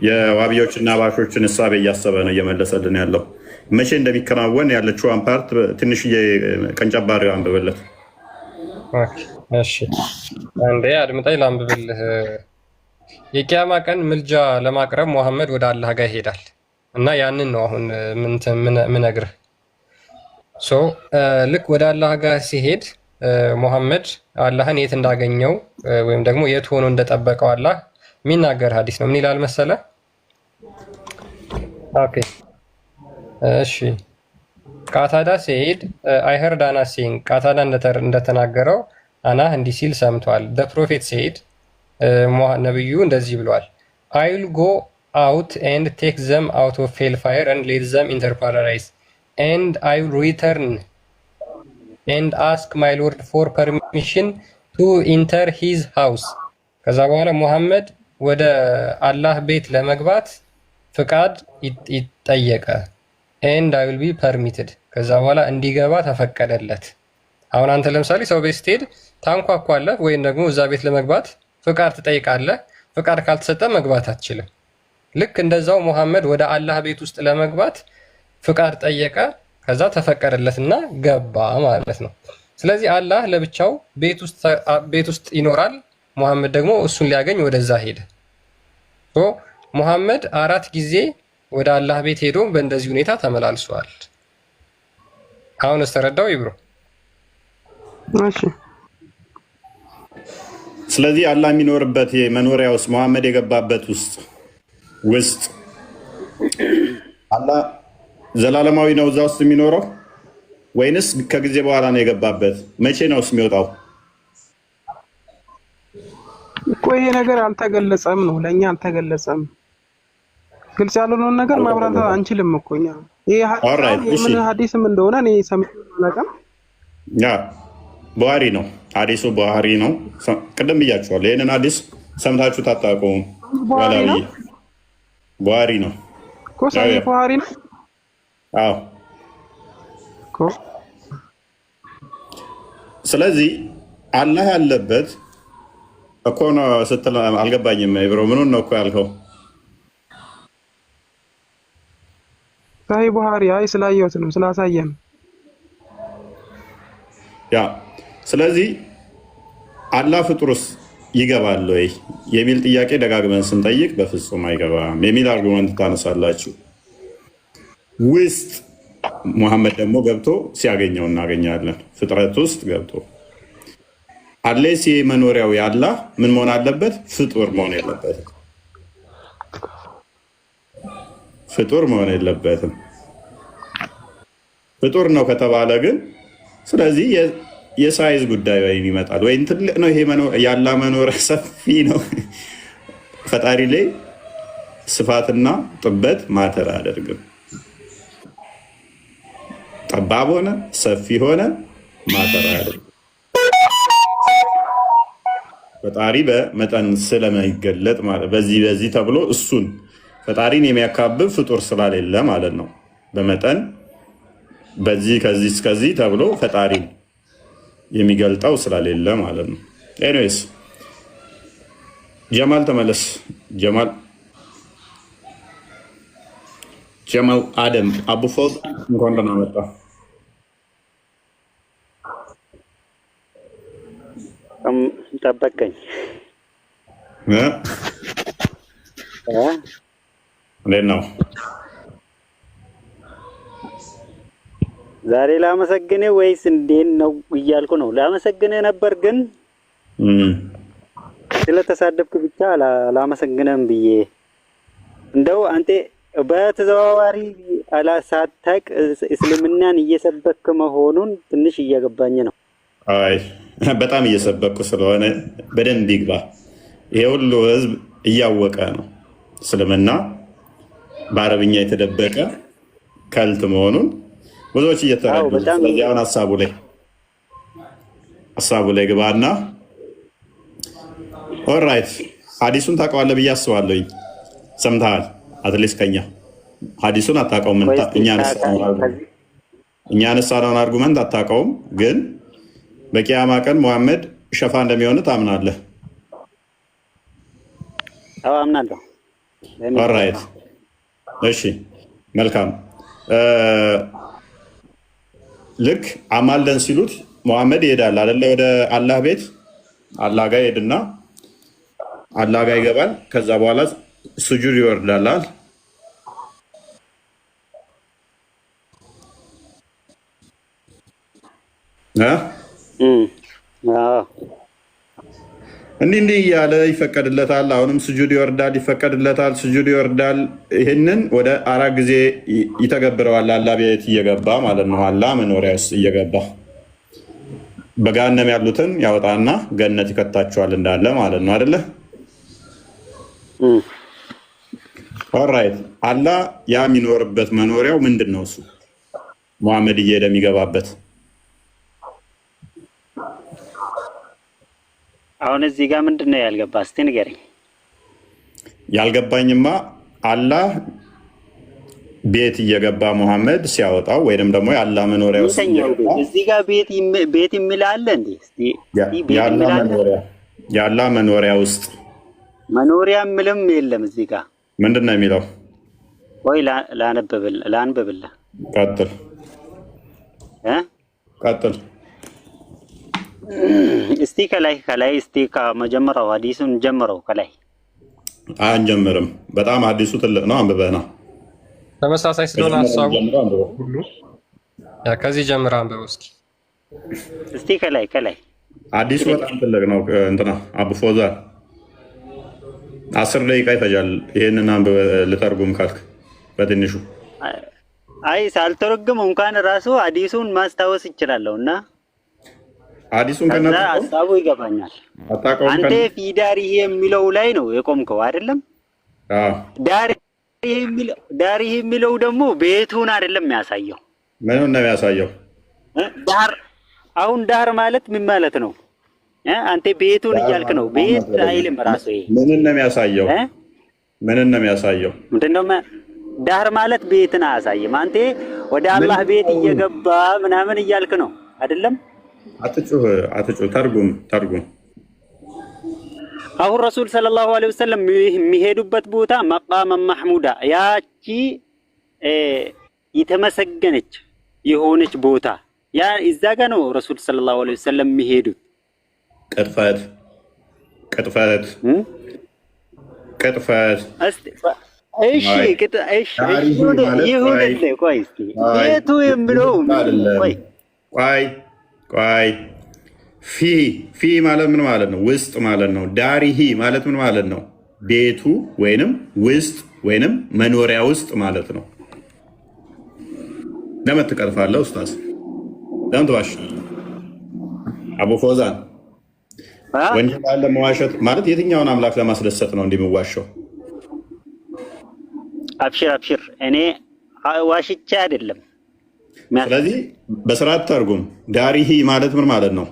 የዋቢዎችና ባሾችን እሳቤ እያሰበ ነው እየመለሰልን ያለው። መቼ እንደሚከናወን ያለችዋን ፓርት ትንሽዬ ቀንጨባሪ አንብብለት። እሺ አንዴ አድምጠኝ ላንብብልህ። የቂያማ ቀን ምልጃ ለማቅረብ መሐመድ ወደ አላህ ጋር ይሄዳል። እና ያንን ነው አሁን ምነግርህ። ልክ ወደ አላህ ጋር ሲሄድ ሙሐመድ አላህን የት እንዳገኘው ወይም ደግሞ የት ሆኖ እንደጠበቀው አላህ የሚናገር ሀዲስ ነው። ምን ይላል መሰለ? ኦኬ እሺ ቃታዳ ሲሄድ አይሄርድ አና ሲንግ ቃታዳ እንደተናገረው አናህ እንዲህ ሲል ሰምቷል። በፕሮፌት ሲሄድ ነብዩ እንደዚህ ብሏል። አይ ዊል ጎ out and take them out of hell fire and lead them into paradise and I will return and ask my Lord for permission to enter his house። ከዛ በኋላ ሙሐመድ ወደ አላህ ቤት ለመግባት ፍቃድ ይጠየቀ and I will be permitted። ከዛ በኋላ እንዲገባ ተፈቀደለት። አሁን አንተ ለምሳሌ ሰው ቤት ስትሄድ ታንኳኳለህ ወይም ደግሞ እዛ ቤት ለመግባት ፍቃድ ትጠይቃለህ። ፍቃድ ካልተሰጠ መግባት አትችልም። ልክ እንደዛው ሙሐመድ ወደ አላህ ቤት ውስጥ ለመግባት ፍቃድ ጠየቀ፣ ከዛ ተፈቀደለትና ገባ ማለት ነው። ስለዚህ አላህ ለብቻው ቤት ውስጥ ይኖራል። ሙሐመድ ደግሞ እሱን ሊያገኝ ወደዛ ሄደ። ሙሐመድ 4 ጊዜ ወደ አላህ ቤት ሄዶ በእንደዚህ ሁኔታ ተመላልሷል። አሁን ተረዳው ይብሮ? እሺ። ስለዚህ አላህ የሚኖርበት መኖሪያ ውስጥ ሙሐመድ የገባበት ውስጥ አላህ ዘላለማዊ ነው እዛ ውስጥ የሚኖረው ወይንስ ከጊዜ በኋላ ነው የገባበት? መቼ ነው የሚወጣው? እኮ ይሄ ነገር አልተገለጸም ነው፣ ለኛ አልተገለጸም። ግልጽ ያልሆነውን ነገር ማብራራት አንችልም እኮ እኛ። ይሄ ምን ሐዲስም እንደሆነ እኔ ሰምቼ አላውቅም። ያ ቡሃሪ ነው ሐዲሱ፣ ቡሃሪ ነው። ቅድም ብያችኋለሁ። ይሄንን ሐዲስ ሰምታችሁ ታጣቁም ወላሂ ቡሃሪ ነው እኮ ሳይ ቡሃሪ ነው። አዎ እኮ ስለዚህ አላህ ያለበት እኮ ነው ስትል አልገባኝም። ብሮ ምኑን ነው እኮ ያልከው? ሳይ ቡሃሪ አይ ስላየሁት ነው ስላሳየን። ያ ስለዚህ አላህ ፍጡርስ ይገባል ወይ የሚል ጥያቄ ደጋግመን ስንጠይቅ በፍጹም አይገባም የሚል አርጉመንት ታነሳላችሁ። ውስጥ ሙሐመድ ደግሞ ገብቶ ሲያገኘው እናገኛለን። ፍጥረት ውስጥ ገብቶ አሌስ መኖሪያው የአላህ ምን መሆን አለበት? ፍጡር መሆን የለበትም። ፍጡር መሆን የለበትም። ፍጡር ነው ከተባለ ግን ስለዚህ የሳይዝ ጉዳይ ወይም ይመጣል ወይም ትልቅ ነው። ይሄ የአላህ መኖሪያ ሰፊ ነው። ፈጣሪ ላይ ስፋትና ጥበት ማተር አያደርግም። ጠባብ ሆነ ሰፊ ሆነ ማተር አያደርግም። ፈጣሪ በመጠን ስለማይገለጥ ማለት በዚህ ተብሎ እሱን ፈጣሪን የሚያካብብ ፍጡር ስላሌለ ማለት ነው። በመጠን በዚህ ከዚህ እስከዚህ ተብሎ ፈጣሪን የሚገልጠው ስላሌለ ማለት ነው። ኤኒዌይስ ጀማል ተመለስ። ጀማል አደም አቡ ፎዝ እንኳን ደህና መጣ። ጠበቀኝ። እንዴት ነው? ዛሬ ላመሰግንህ ወይስ እንዴት ነው እያልኩ ነው። ላመሰግንህ ነበር ግን ስለተሳደብክ ብቻ ላመሰግንህም ብዬ እንደው አንተ በተዘዋዋሪ አላሳታቅ እስልምናን እየሰበክ መሆኑን ትንሽ እየገባኝ ነው። አይ በጣም እየሰበኩ ስለሆነ በደንብ ይግባ። ይሄ ሁሉ ህዝብ እያወቀ ነው እስልምና በአረብኛ የተደበቀ ከልት መሆኑን ብዙዎች እየተረዱ። ስለዚህ አሁን ሀሳቡ ላይ ግባና ኦልራይት ሀዲሱን ታውቀዋለህ ብዬ አስባለሁኝ። ሰምተሃል? አትሊስት ከኛ ሀዲሱን አታውቀውም። እኛ ያነሳነውን አርጉመንት አታውቀውም፣ ግን በቂያማ ቀን ሙሐመድ ሸፋ እንደሚሆን ታምናለህ? አዎ አምናለሁ። ኦልራይት እሺ መልካም። ልክ አማልደን ሲሉት ሙሐመድ ይሄዳል አይደለ? ወደ አላህ ቤት አላህ ጋር ይሄድና አላህ ጋር ይገባል። ከዛ በኋላ ስጁድ ይወርዳል። እንዲህ እያለ ይፈቀድለታል። አሁንም ስጁድ ይወርዳል፣ ይፈቀድለታል፣ ስጁድ ይወርዳል። ይህንን ወደ 4 ጊዜ ይተገብረዋል። አላህ ቤት እየገባ ማለት ነው። አላህ መኖሪያ ውስጥ እየገባ በገሃነም ያሉትን ያወጣና ገነት ይከታቸዋል እንዳለ ማለት ነው አይደለ? ኦራይት። አላህ ያ የሚኖርበት መኖሪያው ምንድን ነው? እሱ ሙሐመድ እየሄደ የሚገባበት አሁን እዚህ ጋር ምንድን ነው ያልገባ? እስቲ ንገረኝ። ያልገባኝማ አላህ ቤት እየገባ ሙሐመድ ሲያወጣው ወይንም ደግሞ የአላህ መኖሪያ ውስጥ እዚህ ጋር ቤት የሚል አለ እንዴ? የአላህ መኖሪያ ውስጥ መኖሪያ ምንም የለም። እዚህ ጋር ምንድን ነው የሚለው? ወይ ላንብብልህ። ቀጥል ቀጥል እስቲ ከላይ እስቲ ከመጀመሪያው ሐዲሱን ጀምረው። ከላይ አንጀምርም። በጣም ሐዲሱ ትልቅ ነው። አንብበና ተመሳሳይ ስለሆነ ሐሳቡ ሁሉ ከዚህ ጀምራ አንብበው እስቲ ከላይ ሐዲሱ በጣም ትልቅ ነው። እንትና አቡ ፎዛ 10 ደቂቃ ይፈጃል። ይሄንን አንብበ ልተርጉም ካልክ በትንሹ አይ ሳልተረጉም እንኳን ራሱ ሐዲሱን ማስታወስ ይችላለውና ሐዲሱን ከነዛ ሐሳቡ ይገባኛል። አንተ ፊዳሪ የሚለው ላይ ነው የቆምከው አይደለም? ዳሪ የሚለው ደግሞ ቤቱን አይደለም የሚያሳየው። ምኑን ነው የሚያሳየው? አሁን ዳር ማለት ምን ማለት ነው? አንተ ቤቱን እያልክ ነው። ቤት አይልም ራሱ። ይሄ ምንን ነው የሚያሳየው? ምንን ነው የሚያሳየው? ምንድነው ዳር ማለት ቤትን አያሳይም። አንተ ወደ አላህ ቤት እየገባ ምናምን እያልክ ነው አይደለም? አትጩህ። ተርጉም። አሁን ረሱል ሰለላሁ ዐለይሂ ወሰለም የሚሄዱበት ቦታ መቃመ መሕሙዳ ያቺ የተመሰገነች የሆነች ቦታ ያ እዛ ጋ ነው ረሱል ሰለላሁ ዐለይሂ ወሰለም የሚሄዱት። ቅጥፈት ይሁን። ቆይ እስኪ ቤቱ የሚለው ቆይ ፊ ማለት ምን ማለት ነው? ውስጥ ማለት ነው። ዳሪሂ ማለት ምን ማለት ነው? ቤቱ ወይንም ውስጥ ወይንም መኖሪያ ውስጥ ማለት ነው። ለምን ትቀጥፋለህ ኡስታዝ? ለምን ትዋሻለህ? አቡ ፎዛን ወንጀል አለ መዋሸት ማለት የትኛውን አምላክ ለማስደሰት ነው እንደሚዋሸው? አብሽር እኔ ዋሽቻ አይደለም። ስለዚህ በስርዓት ተርጉም። ዳሪሂ ማለት ምን ማለት ነው?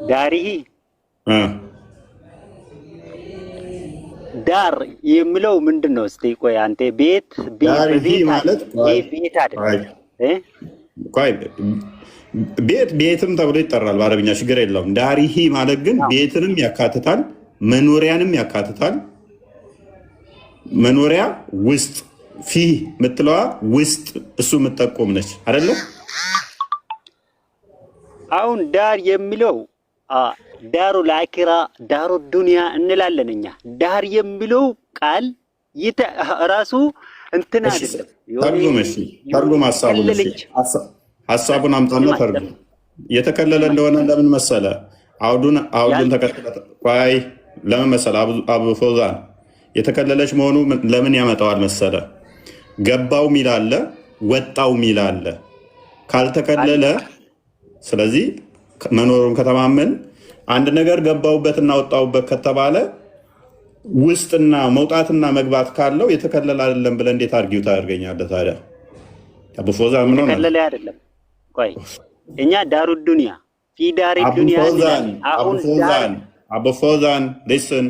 ዳሪሂ ዳር የሚለው ምንድን ነው? እስቲ ቆይ አንተ ቤት ማለት ቤትም ተብሎ ይጠራል በአረብኛ፣ ችግር የለውም። ዳሪሂ ማለት ግን ቤትንም ያካትታል፣ መኖሪያንም ያካትታል። መኖሪያ ውስጥ ፊ የምትለዋ ውስጥ እሱ የምጠቆም ነች አይደለም? አሁን ዳር የሚለው ዳሩ ለአኪራ ዳሩ ዱንያ እንላለን እኛ። ዳር የሚለው ቃል ራሱ እንትን አይደለም። ተርጉም ሀሳቡን አምጣና ተርጉም። የተከለለ እንደሆነ ለምን መሰለ? አውዱን ተከትለ ቆይ፣ ለምን መሰለ? አቡ ፎዛን የተከለለች መሆኑ ለምን ያመጣዋል መሰለ? ገባው ሚል አለ፣ ወጣው ሚል አለ። ካልተከለለ ስለዚህ መኖሩን ከተማመን አንድ ነገር ገባውበትና ወጣውበት ከተባለ ውስጥና መውጣትና መግባት ካለው የተከለለ አይደለም ብለህ እንዴት አርጊው ታደርገኛለህ ታዲያ? አቡ ፎዛ ምን ሆነ? የተከለለ አይደለም። ቆይ እኛ ዳሩ ዱንያ ፊ ዳሪ ዱንያ አቡ ፎዛን ሊስን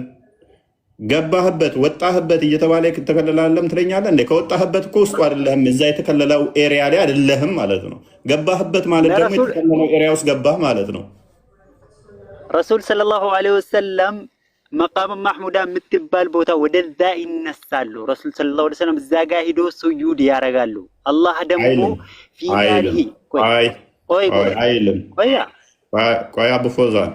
ገባህበት ወጣህበት እየተባለ የተከለለ አይደለም ትለኛለህ እንዴ? ከወጣህበት እኮ ውስጡ አይደለህም፣ እዛ የተከለለው ኤሪያ ላይ አይደለህም ማለት ነው። ገባህበት ማለት ደግሞ የተከለለው ኤሪያ ውስጥ ገባህ ማለት ነው። ረሱል ሰለላሁ ዐለይሂ ወሰለም መቃም ማህሙዳ የምትባል ቦታ ወደዛ ይነሳሉ። ረሱል ሰለላሁ ዐለይሂ ወሰለም እዛ ጋር ሂዶ ሱጁድ ያደርጋሉ። አላህ ደግሞ ፊዳሪሂ ቆይ አቡ ፎዛን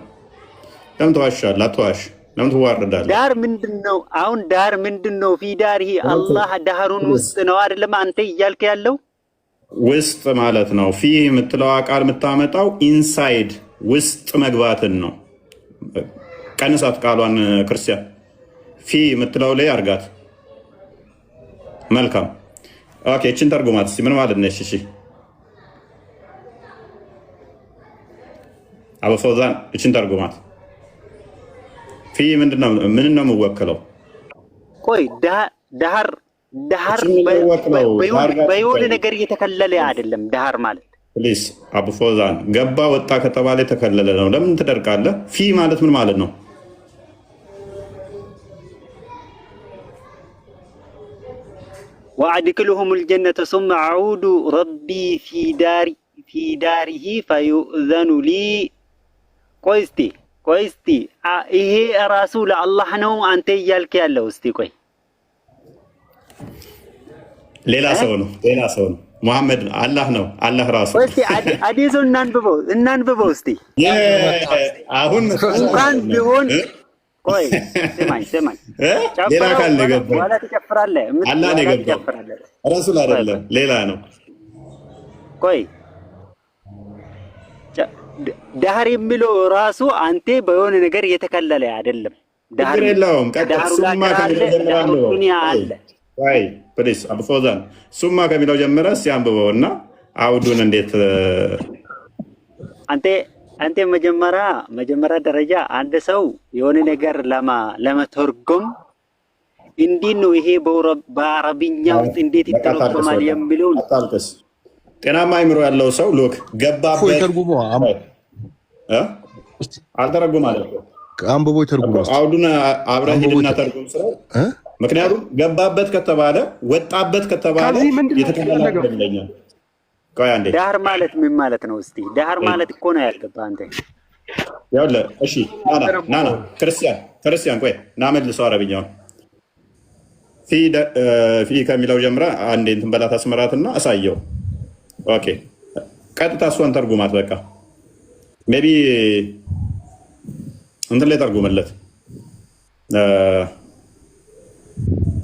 ለምን ትዋሻለህ? አትዋሽ። ለምን ትዋረዳለህ? ዳር ምንድነው? አሁን ዳር ምንድነው? ፊዳሪሂ አላህ ዳሩን ውስጥ ነው አይደለም አንተ እያልክ ያለው? ውስጥ ማለት ነው። ፊ የምትለው ቃል የምታመጣው ኢንሳይድ ውስጥ መግባትን ነው። ቀንሳት ቃሏን ክርስቲያን ፊ የምትለው ላይ አርጋት። መልካም ኦኬ። እችን ተርጉማት እስኪ ምን ማለት ነች? እሺ አቡ ፈውዛን እችን ተርጉማት። ፊ ምንድነው? ምን ነው የምወክለው? ቆይ ዳህር በየሆነ ነገር እየተከለለ አይደለም። ዳህር ማለት ፕሊስ አቡ ፈውዛን ገባ ወጣ ከተባለ የተከለለ ነው። ለምን ትደርቃለህ? ፊ ማለት ምን ማለት ነው? ወአድክልሁም ልጀነተ ሱመ አዑዱ ረቢ ፊ ዳሪሂ ፈዩእዘኑ ሊ። ቆይ እስቲ ይሄ ራሱ ለአላህ ነው አንተ እያልክ ያለው? እስቲ ቆይ ሌላ ሰው ነው ሙሐመድ አላህ ነው። አላህ ራሱ እስቲ አዲሱ እናንብበው እስቲ አሁን እንኳን ቢሆን ቆይ ስማኝ ሌላ ካል ነገባ ወላ ትጨፍራለህ። አላህ ነው የገባው ረሱል አይደለም ሌላ ነው። ቆይ ዳህር የሚለው ራሱ አንተ በሆነ ነገር እየተከለለ አይደለም። ዳህር የለውም። ቀጥታ ዱንያ አለ። ወይ ፕሊስ አቡ ፈውዛን ሱማ ከሚለው ጀምረህ ሲያንብበው እና አውዱን እንዴት አንተ መጀመሪያ ደረጃ አንድ ሰው የሆነ ነገር ለመተርጎም እንዴት ነው ይሄ በአረብኛ ውስጥ እንዴት ይተረጎማል የሚለው አታልቅስ። ጤናማ አይምሮ ያለው ሰው ሎክ ገባበት አልተረጉም አለ አንብቦ ተርጉም አውዱን አብረህ ሂድና ተርጉም ስለው ምክንያቱም ገባበት ከተባለ ወጣበት ከተባለ የተከለለ አይደለም። ቆይ አንዴ ዳህር ማለት ምን ማለት ነው? እስቲ ዳህር ማለት እኮ ነው ያልገባህ አንተ። ያውለ እሺ ናና ክርስቲያን ቆይ ና መልሰው አረብኛውን ፊ ከሚለው ጀምራ አንዴ እንትን በላት አስመራትና አሳየው። ኦኬ ቀጥታ እሷን ተርጉማት። በቃ ሜቢ እንትን ላይ ተርጉመለት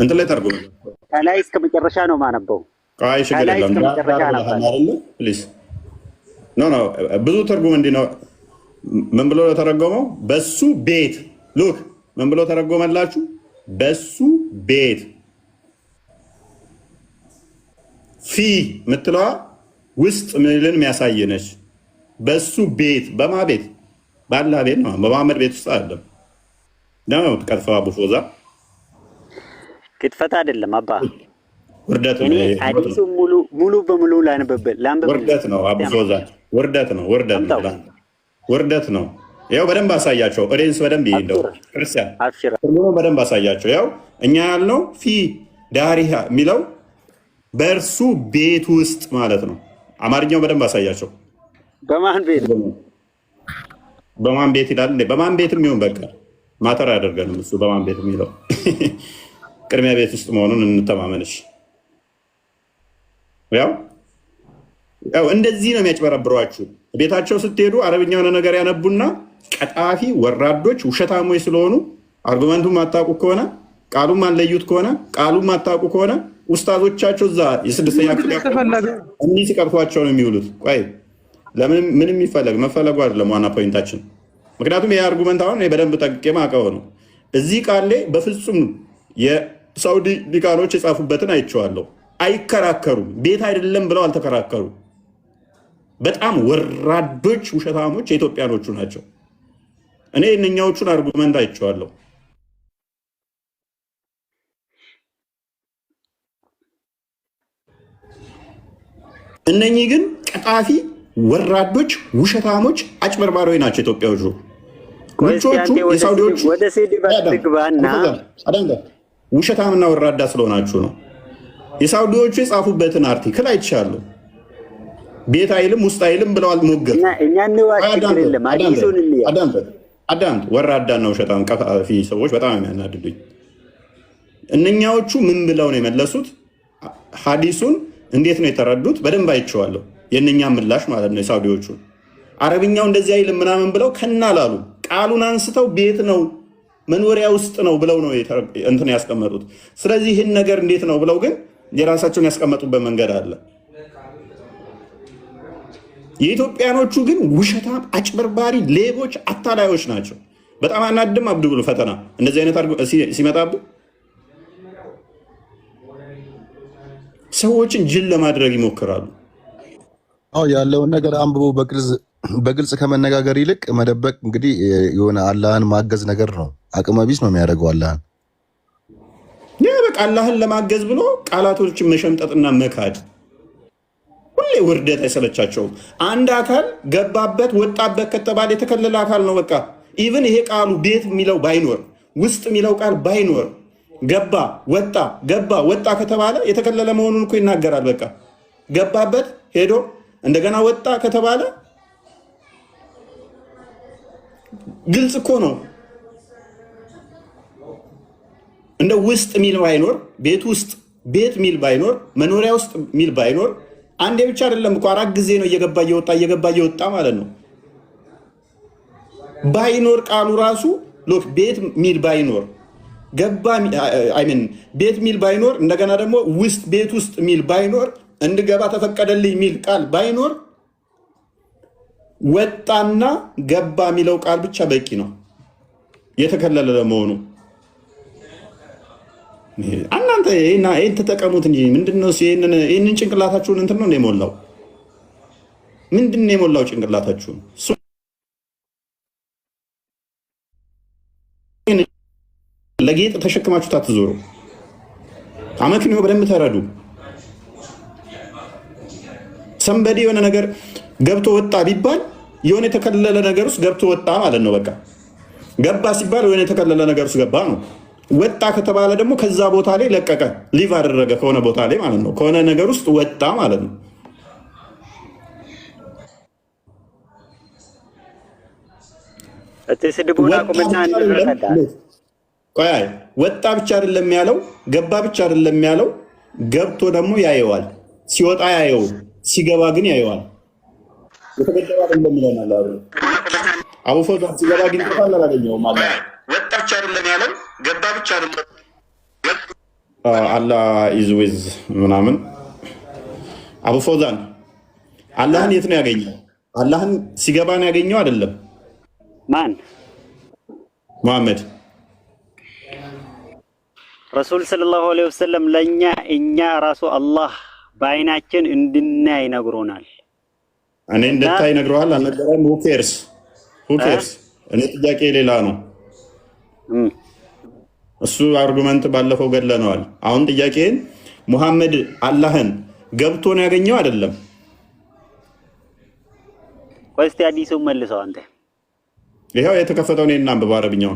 እንትን ላይ ተርጉመለት ከላይ እስከ መጨረሻ ነው ማነበው። አይ ችግር የለም ፕሊዝ ኖ ብዙ ትርጉም እንዲህ ነው። ምን ብሎ ተረጎመው? በሱ ቤት ሉክ ምን ብሎ ተረጎመላችሁ? በሱ ቤት ፊ ምትለዋ ውስጥ ምልን የሚያሳይ ነች። በሱ ቤት በማ ቤት? ባላህ ቤት ነው። በመሐመድ ቤት ውስጥ አይደለም። ነው ትቀጥፈው አቡ ፎዛ ክትፈታ አይደለም አባ ውርደት ነው። አዲሱ ሙሉ በሙሉ ላንበብ ውርደት ነው አቡ ፎዛ ውርደት ነው። ያው በደንብ አሳያቸው። ኦዲየንስ በደንብ ይእንደው ክርስቲያን ሁሉም በደንብ አሳያቸው። ያው እኛ ያልነው ፊ ዳሪሃ የሚለው በእርሱ ቤት ውስጥ ማለት ነው። አማርኛው በደንብ አሳያቸው። በማን ቤት ይላል እንዴ? በማን ቤትም ይሁን በቃ ማተር አያደርገንም እሱ በማን ቤት የሚለው ቅድሚያ ቤት ውስጥ መሆኑን እንተማመንሽ። ያው እንደዚህ ነው የሚያጭበረብሯችሁ። ቤታቸው ስትሄዱ አረብኛ የሆነ ነገር ያነቡና ቀጣፊ ወራዶች ውሸታሞች ስለሆኑ አርጉመንቱን ማታውቁ ከሆነ ቃሉን ማለዩት ከሆነ ቃሉን ማታውቁ ከሆነ ኡስታዞቻቸው እዛ የስድስተኛ ክፍል እንዲህ ሲቀርቷቸው ነው የሚውሉት። ቆይ ለምን ምንም መፈለጉ አይደለም ዋና ፖይንታችን። ምክንያቱም ይሄ አርጉመንት አሁን በደንብ ጠቅቄ ማቀው ነው። እዚህ ቃል ላይ በፍጹም የሳውዲ ሊቃኖች የጻፉበትን አይቼዋለሁ። አይከራከሩም። ቤት አይደለም ብለው አልተከራከሩ። በጣም ወራዶች ውሸታሞች የኢትዮጵያኖቹ ናቸው። እኔ እነኛዎቹን አርጉመንት አይቼዋለሁ። እነኚህ ግን ቀጣፊ ወራዶች ውሸታሞች አጭበርባሪዎች ናቸው ኢትዮጵያዎቹ። ውጮቹ የሳውዲዎቹ ወደ ሴዲ ባትግባና ውሸታምና ወራዳ ስለሆናችሁ ነው። የሳውዲዎቹ የጻፉበትን አርቲክል አይቻለሁ። ቤት አይልም ውስጥ አይልም ብለዋል። ሞገር አዳምጥ። ወራዳና ውሸታም ቀፋፊ ሰዎች በጣም የሚያናድዱኝ እነኛዎቹ ምን ብለው ነው የመለሱት? ሀዲሱን እንዴት ነው የተረዱት? በደንብ አይቼዋለሁ። የእነኛ ምላሽ ማለት ነው። የሳውዲዎቹ አረብኛው እንደዚህ አይልም ምናምን ብለው ከናላሉ ቃሉን አንስተው ቤት ነው መኖሪያ ውስጥ ነው ብለው ነው እንትን ያስቀመጡት። ስለዚህ ይህን ነገር እንዴት ነው ብለው ግን የራሳቸውን ያስቀመጡበት መንገድ አለ። የኢትዮጵያኖቹ ግን ውሸታም፣ አጭበርባሪ፣ ሌቦች፣ አታላዮች ናቸው። በጣም አናድም አብዱ ብሎ ፈተና እንደዚህ አይነት ሲመጣቡ ሰዎችን ጅል ለማድረግ ይሞክራሉ። ያለውን ነገር አንብቦ በግልጽ ከመነጋገር ይልቅ መደበቅ እንግዲህ የሆነ አላህን ማገዝ ነገር ነው። አቅመ ቢስ ነው የሚያደርገው አላህን። በቃ አላህን ለማገዝ ብሎ ቃላቶችን መሸምጠጥና መካድ ሁሌ ውርደት አይሰለቻቸውም። አንድ አካል ገባበት ወጣበት ከተባለ የተከለለ አካል ነው። በቃ ኢቭን ይሄ ቃሉ ቤት የሚለው ባይኖር ውስጥ የሚለው ቃል ባይኖር ገባ ወጣ ከተባለ የተከለለ መሆኑን እኮ ይናገራል። በቃ ገባበት ሄዶ እንደገና ወጣ ከተባለ ግልጽ እኮ ነው። እንደ ውስጥ ሚል ባይኖር ቤት ውስጥ ቤት ሚል ባይኖር መኖሪያ ውስጥ ሚል ባይኖር አንዴ ብቻ አይደለም እኮ 4 ጊዜ ነው እየገባ እየወጣ ማለት ነው። ባይኖር ቃሉ ራሱ ሎክ ቤት ሚል ባይኖር ቤት ሚል ባይኖር እንደገና ደግሞ ውስጥ ቤት ውስጥ ሚል ባይኖር እንድገባ ተፈቀደልኝ ሚል ቃል ባይኖር ወጣና ገባ የሚለው ቃል ብቻ በቂ ነው የተከለለ ለመሆኑ። እናንተ ይህን ተጠቀሙት እንጂ ምንድነው? ይህንን ጭንቅላታችሁን እንትን ነው የሞላው። ምንድን የሞላው ጭንቅላታችሁን? ለጌጥ ተሸክማችሁት አትዞሩ። አመክንዮ በደንብ ተረዱ። ሰንበዴ የሆነ ነገር ገብቶ ወጣ ቢባል የሆነ የተከለለ ነገር ውስጥ ገብቶ ወጣ ማለት ነው። በቃ ገባ ሲባል የሆነ የተከለለ ነገር ውስጥ ገባ ነው። ወጣ ከተባለ ደግሞ ከዛ ቦታ ላይ ለቀቀ፣ ሊቭ አደረገ ከሆነ ቦታ ላይ ማለት ነው። ከሆነ ነገር ውስጥ ወጣ ማለት ነው። ወጣ ብቻ አይደለም ያለው፣ ገባ ብቻ አይደለም ያለው፣ ገብቶ ደግሞ ያየዋል። ሲወጣ ያየው፣ ሲገባ ግን ያየዋል። የተገደበ አይደለም ይለናል አቡ ፎዛን። ሲገባ ግን ተፋል አላገኘውም። ወጣ ብቻ አይደለም ያለው፣ ገባ ብቻ አይደለም አላህ ኢዝ ዊዝ ምናምን። አቡ ፎዛን አላህን የት ነው ያገኘው? አላህን ሲገባ ነው ያገኘው አይደለም? ማን? ሙሐመድ ረሱል ሰለላሁ ዐለይሂ ወሰለም ለኛ እኛ ራሱ አላህ በአይናችን እንድናይ ነግሮናል። እኔ እንድታይ ነግሮሃል አልነገረም? ሁኬርስ እኔ ጥያቄ ሌላ ነው። እሱ አርጉመንት ባለፈው ገድለነዋል። አሁን ጥያቄን ሙሐመድ አላህን ገብቶ ነው ያገኘው አይደለም? ቆይ እስቲ አዲሱን መልሰው አንተ። ይሄው የተከፈተው ነው እና በአረብኛው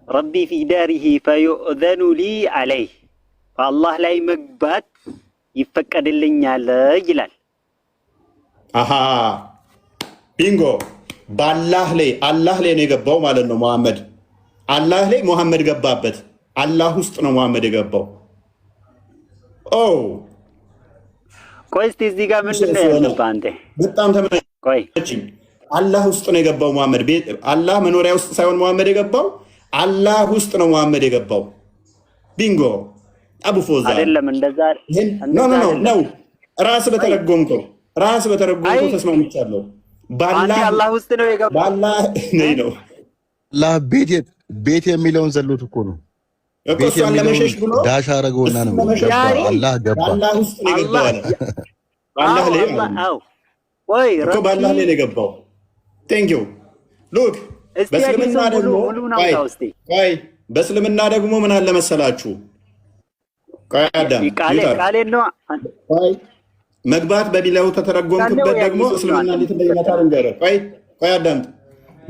ረቢ ፊ ዳሪሂ ፈዩእዘኑ ሊ ዐለይህ በአላህ ላይ መግባት ይፈቀድልኛል ይላል። አሃ ቢንጎ። በአላህ ላይ ነው የገባው ማለት ነው ሙሐመድ። አላህ ላይ ሙሐመድ ገባበት። አላህ ውስጥ ነው ሙሐመድ የገባው። ቆይ እስቲ እዚህ ጋር ምንድን ነው ያልገባህ አንተ? በጣም ተመቸኝ። አላህ ውስጥ ነው የገባው ሙሐመድ። አላህ መኖሪያ ውስጥ ሳይሆን ሙሐመድ የገባው አላህ ውስጥ ነው ሙሐመድ የገባው። ቢንጎ አቡ ፎዛ አይደለም እንደዛ ነው። ራስ በተረጎምከው ተስማምቻለሁ። አላህ ውስጥ ነው የገባው። በአላህ ነው አላህ ቤት የሚለውን ዘሎት እኮ ነው። እሷን ለመሸሽ ብሎ ዳሽ አረገውና ነው አላህ ገባ። በአላህ ውስጥ ነው የገባው አለ። በአላህ ላይ እኮ በአላህ ላይ ነው የገባው። ቴንክ ዩ ሉክ። በእስልምና ደግሞ ምን አለ መሰላችሁ? መግባት በሚለው ተተረጎምክበት ደግሞ እስልምና እንዴት እንደሚመታ ልንገርህ። ቆይ አዳምጥ።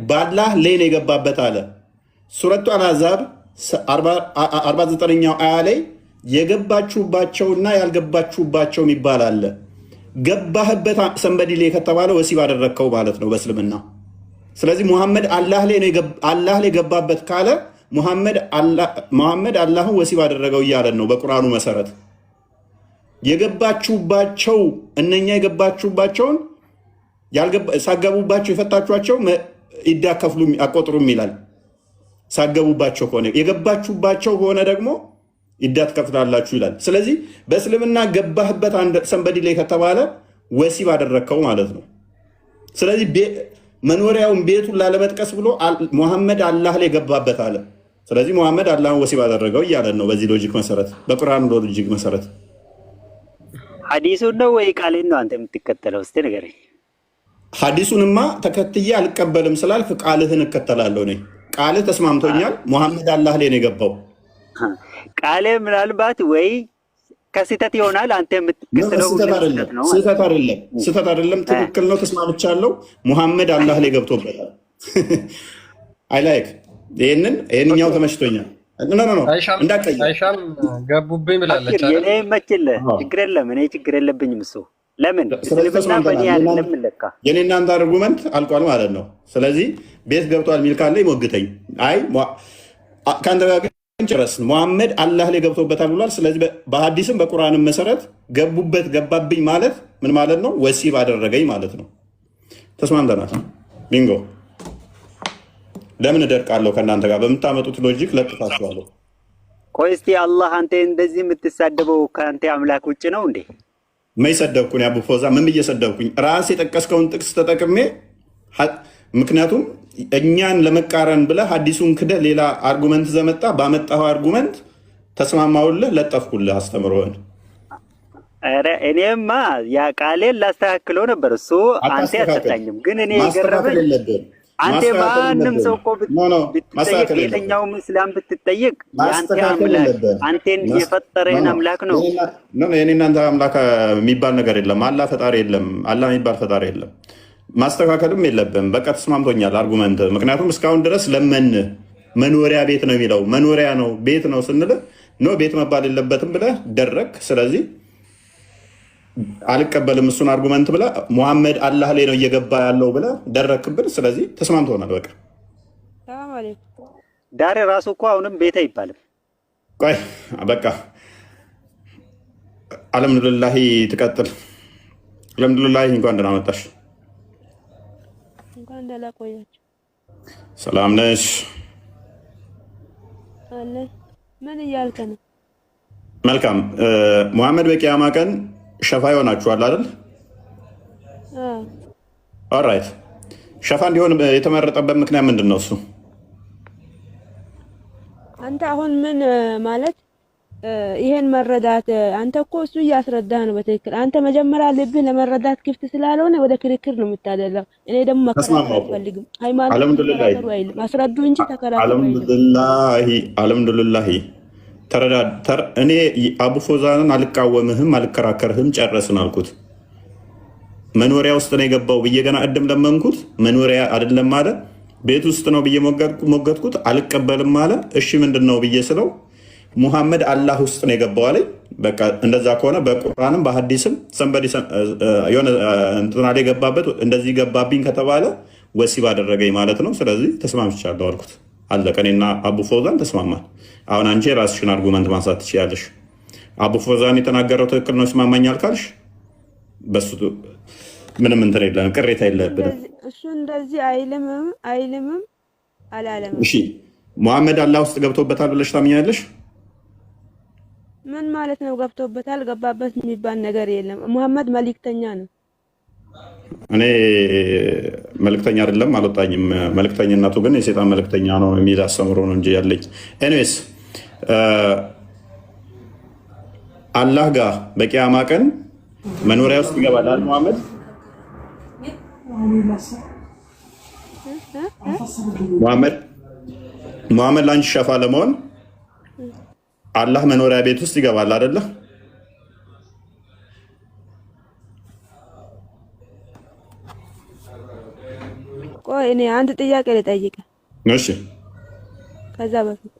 በአላህ ላይ ነው የገባበት አለ። ሱረቱ አልአሕዛብ 49ኛው አያ ላይ የገባችሁባቸውና ያልገባችሁባቸው የሚባል አለ። ገባህበት ሰንበዲ ላይ ከተባለ ወሲብ አደረግከው ማለት ነው በእስልምና። ስለዚህ ሙሐመድ አላህ ላይ ገባበት ካለ ሙሐመድ አላህን ወሲብ አደረገው እያለን ነው በቁርአኑ መሰረት። የገባችሁባቸው እነኛ የገባችሁባቸውን ሳገቡባቸው የፈታችኋቸው ይዳከፍሉ አቆጥሩም ይላል። ሳገቡባቸው ከሆነ የገባችሁባቸው ከሆነ ደግሞ ይዳ ትከፍላላችሁ ይላል። ስለዚህ በእስልምና ገባህበት አንድ ሰንበዲ ላይ ከተባለ ወሲብ አደረግከው ማለት ነው። ስለዚህ መኖሪያውን ቤቱን ላለመጥቀስ ብሎ ሙሐመድ አላህ ላይ ገባበት አለ። ስለዚህ ሙሐመድ አላህን ወሲብ አደረገው እያለን ነው። በዚህ ሎጂክ መሰረት፣ በቁርአን ሎጂክ መሰረት ሐዲሱን ነው ወይ ቃሌን ነው አንተ የምትከተለው? እስቲ ንገረኝ። ሐዲሱንማ ተከትዬ አልቀበልም ስላልክ ቃልህን እከተላለሁ ነኝ። ቃልህ ተስማምቶኛል። ሙሐመድ አላህ ላይ ነው የገባው። ቃሌ ምናልባት ወይ ከስህተት ይሆናል። አንተ የምትከተለው ስህተት አይደለም፣ ትክክል ነው። ተስማምቻለሁ። ሙሐመድ አላህ ላይ ገብቶበታል። አይ ላይክ ይሄንኛው ተመችቶኛል። አይሻም ገቡብኝ ብላለች። የኔ መችልህ ችግር የለም። እኔ ችግር የለብኝም። እሱ ለምን እስልምና በእኔ አይደለም ለካ የኔ እናንተ አርጉመንት አልቋል ማለት ነው። ስለዚህ ቤት ገብቷል የሚል ካለ ይሞግተኝ። አይ ከአንተ ጋር ግን ጨረስን። ሙሐመድ አላህ ላይ ገብቶበታል ብሏል። ስለዚህ በሐዲስም በቁርአንም መሰረት ገባብኝ ማለት ምን ማለት ነው? ወሲብ አደረገኝ ማለት ነው። ተስማምተናል። ቢንጎ። ለምን እደርቃለሁ? ከእናንተ ጋር በምታመጡት ሎጂክ ለጥፋችኋለሁ። ቆይ እስቲ አላህ አንተ እንደዚህ የምትሳደበው ከአንተ አምላክ ውጭ ነው እንዴ? መይሰደብኩኝ አቡ ፎዛ ምን እየሰደብኩኝ? ራስ የጠቀስከውን ጥቅስ ተጠቅሜ ምክንያቱም እኛን ለመቃረን ብለህ ሐዲሱን ክደህ ሌላ አርጉመንት ዘመጣ። ባመጣኸው አርጉመንት ተስማማውልህ፣ ለጠፍኩልህ አስተምሮህን። ኧረ እኔማ ያ ቃሌን ላስተካክለው ነበር። እሱ አንተ ያሰጣኝም። ግን እኔ የገረመኝ አንተ ማንም ሰው እኮ ብትጠይቅ የትኛውም እስላም ብትጠይቅ የአንተ አምላክ አንተን የፈጠረህን አምላክ ነው። የኔ እናንተ አምላክ የሚባል ነገር የለም። አላህ ፈጣሪ የለም። አላህ የሚባል ፈጣሪ የለም። ማስተካከልም የለብም። በቃ ተስማምቶኛል አርጉመንት። ምክንያቱም እስካሁን ድረስ ለመን መኖሪያ ቤት ነው የሚለው መኖሪያ ነው ቤት ነው ስንል ኖ ቤት መባል የለበትም ብለህ ደረግ። ስለዚህ አልቀበልም እሱን አርጉመንት ብለህ ሙሐመድ አላህ ላይ ነው እየገባ ያለው ብለህ ደረግክብን። ስለዚህ ተስማምቶናል። በቃ ዳሬ ራሱ እኮ አሁንም ቤት አይባልም። ቆይ በቃ አልሐምዱሊላህ ትቀጥል። አልሐምዱሊላህ እንኳን ደህና መጣሽ። ሰላም ነሽ? ምን እያልከ ነው? መልካም። ሙሐመድ በቂያማ ቀን ሸፋ ይሆናችኋል አይደል? ኦራይት። ሸፋ እንዲሆን የተመረጠበት ምክንያት ምንድን ነው? እሱ አንተ አሁን ምን ማለት ይሄን መረዳት አንተ እኮ እሱ እያስረዳህ ነው በትክክል። አንተ መጀመሪያ ልብህ ለመረዳት ክፍት ስላልሆነ ወደ ክርክር ነው የምታደላው። እኔ ደግሞ መከራከር አልፈልግም። ሃይማኖት ተከራከሩ አይልም፣ አስረዱ እንጂ ተከራከሩ አይልም። አልሐምዱሊላህ ተረዳ። እኔ አቡ ፎዛንን አልቃወምህም፣ አልከራከርህም፣ ጨረስን አልኩት። መኖሪያ ውስጥ ነው የገባው ብዬ ገና እድም ለመንኩት። መኖሪያ አይደለም አለ፣ ቤት ውስጥ ነው ብዬ ሞገትኩት። አልቀበልም አለ። እሺ ምንድን ነው ብዬ ስለው ሙሐመድ አላህ ውስጥ ነው የገባው አለኝ። በቃ እንደዛ ከሆነ በቁርአንም በሐዲስም ሰንበዲ የሆነ እንትና ላይ ገባበት እንደዚህ ገባብኝ ከተባለ ወሲብ አደረገኝ ማለት ነው። ስለዚህ ተስማምቻለሁ አልኩት። አለቀ። እኔና አቡ ፎዛን ተስማማል። አሁን አንቺ የራስሽን አርጉመንት ማንሳት ትችያለሽ። አቡ ፎዛን የተናገረው ትክክል ነው ይስማማኛል ካልሽ በሱ ምንም እንትን የለም፣ ቅሬታ የለብንም። እሱ እንደዚህ አይልምም አላለም። እሺ ሙሐመድ አላህ ውስጥ ገብቶበታል ብለሽ ታምኛለሽ? ምን ማለት ነው? ገብቶበታል ገባበት የሚባል ነገር የለም። ሙሐመድ መልእክተኛ ነው። እኔ መልእክተኛ አይደለም አልወጣኝም። መልእክተኝነቱ ግን የሴጣን መልእክተኛ ነው የሚል አስተምሮ ነው እንጂ ያለኝ። ኤኒዌይስ አላህ ጋር በቂያማ ቀን መኖሪያ ውስጥ ይገባል ሙሐመድ። ሙሐመድ ላንቺ ሸፋ ለመሆን አላህ መኖሪያ ቤት ውስጥ ይገባል አይደለ? ቆይ እኔ አንድ ጥያቄ ልጠይቅ። እሺ። ከዛ በፊት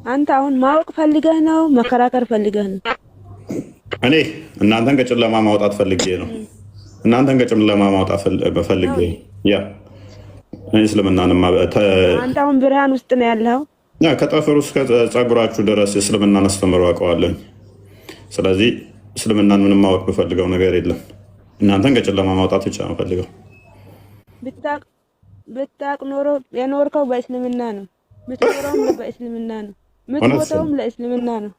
አንተ አሁን ማወቅ ፈልገህ ነው መከራከር ፈልገህ ነው? እኔ እናንተን ከጨለማ ማውጣት ፈልጌ ነው። እናንተን ከጨለማ ማውጣት ፈልጌ ያ እስልምናንማ አንተ አሁን ብርሃን ውስጥ ነው ያለው። ከጠፈሩ እስከ ጸጉራችሁ ድረስ እስልምናን አስተምረው አውቀዋለሁ። ስለዚህ እስልምናን ምንም ማወቅ ብፈልገው ነገር የለም። እናንተን ከጨለማ ማውጣት ብቻ ነው ፈልገው። ብታቅ ኖሮ የኖርከው በእስልምና ነው፣ ምትኖረውም በእስልምና ነው፣ ምትሞተውም ለእስልምና ነው።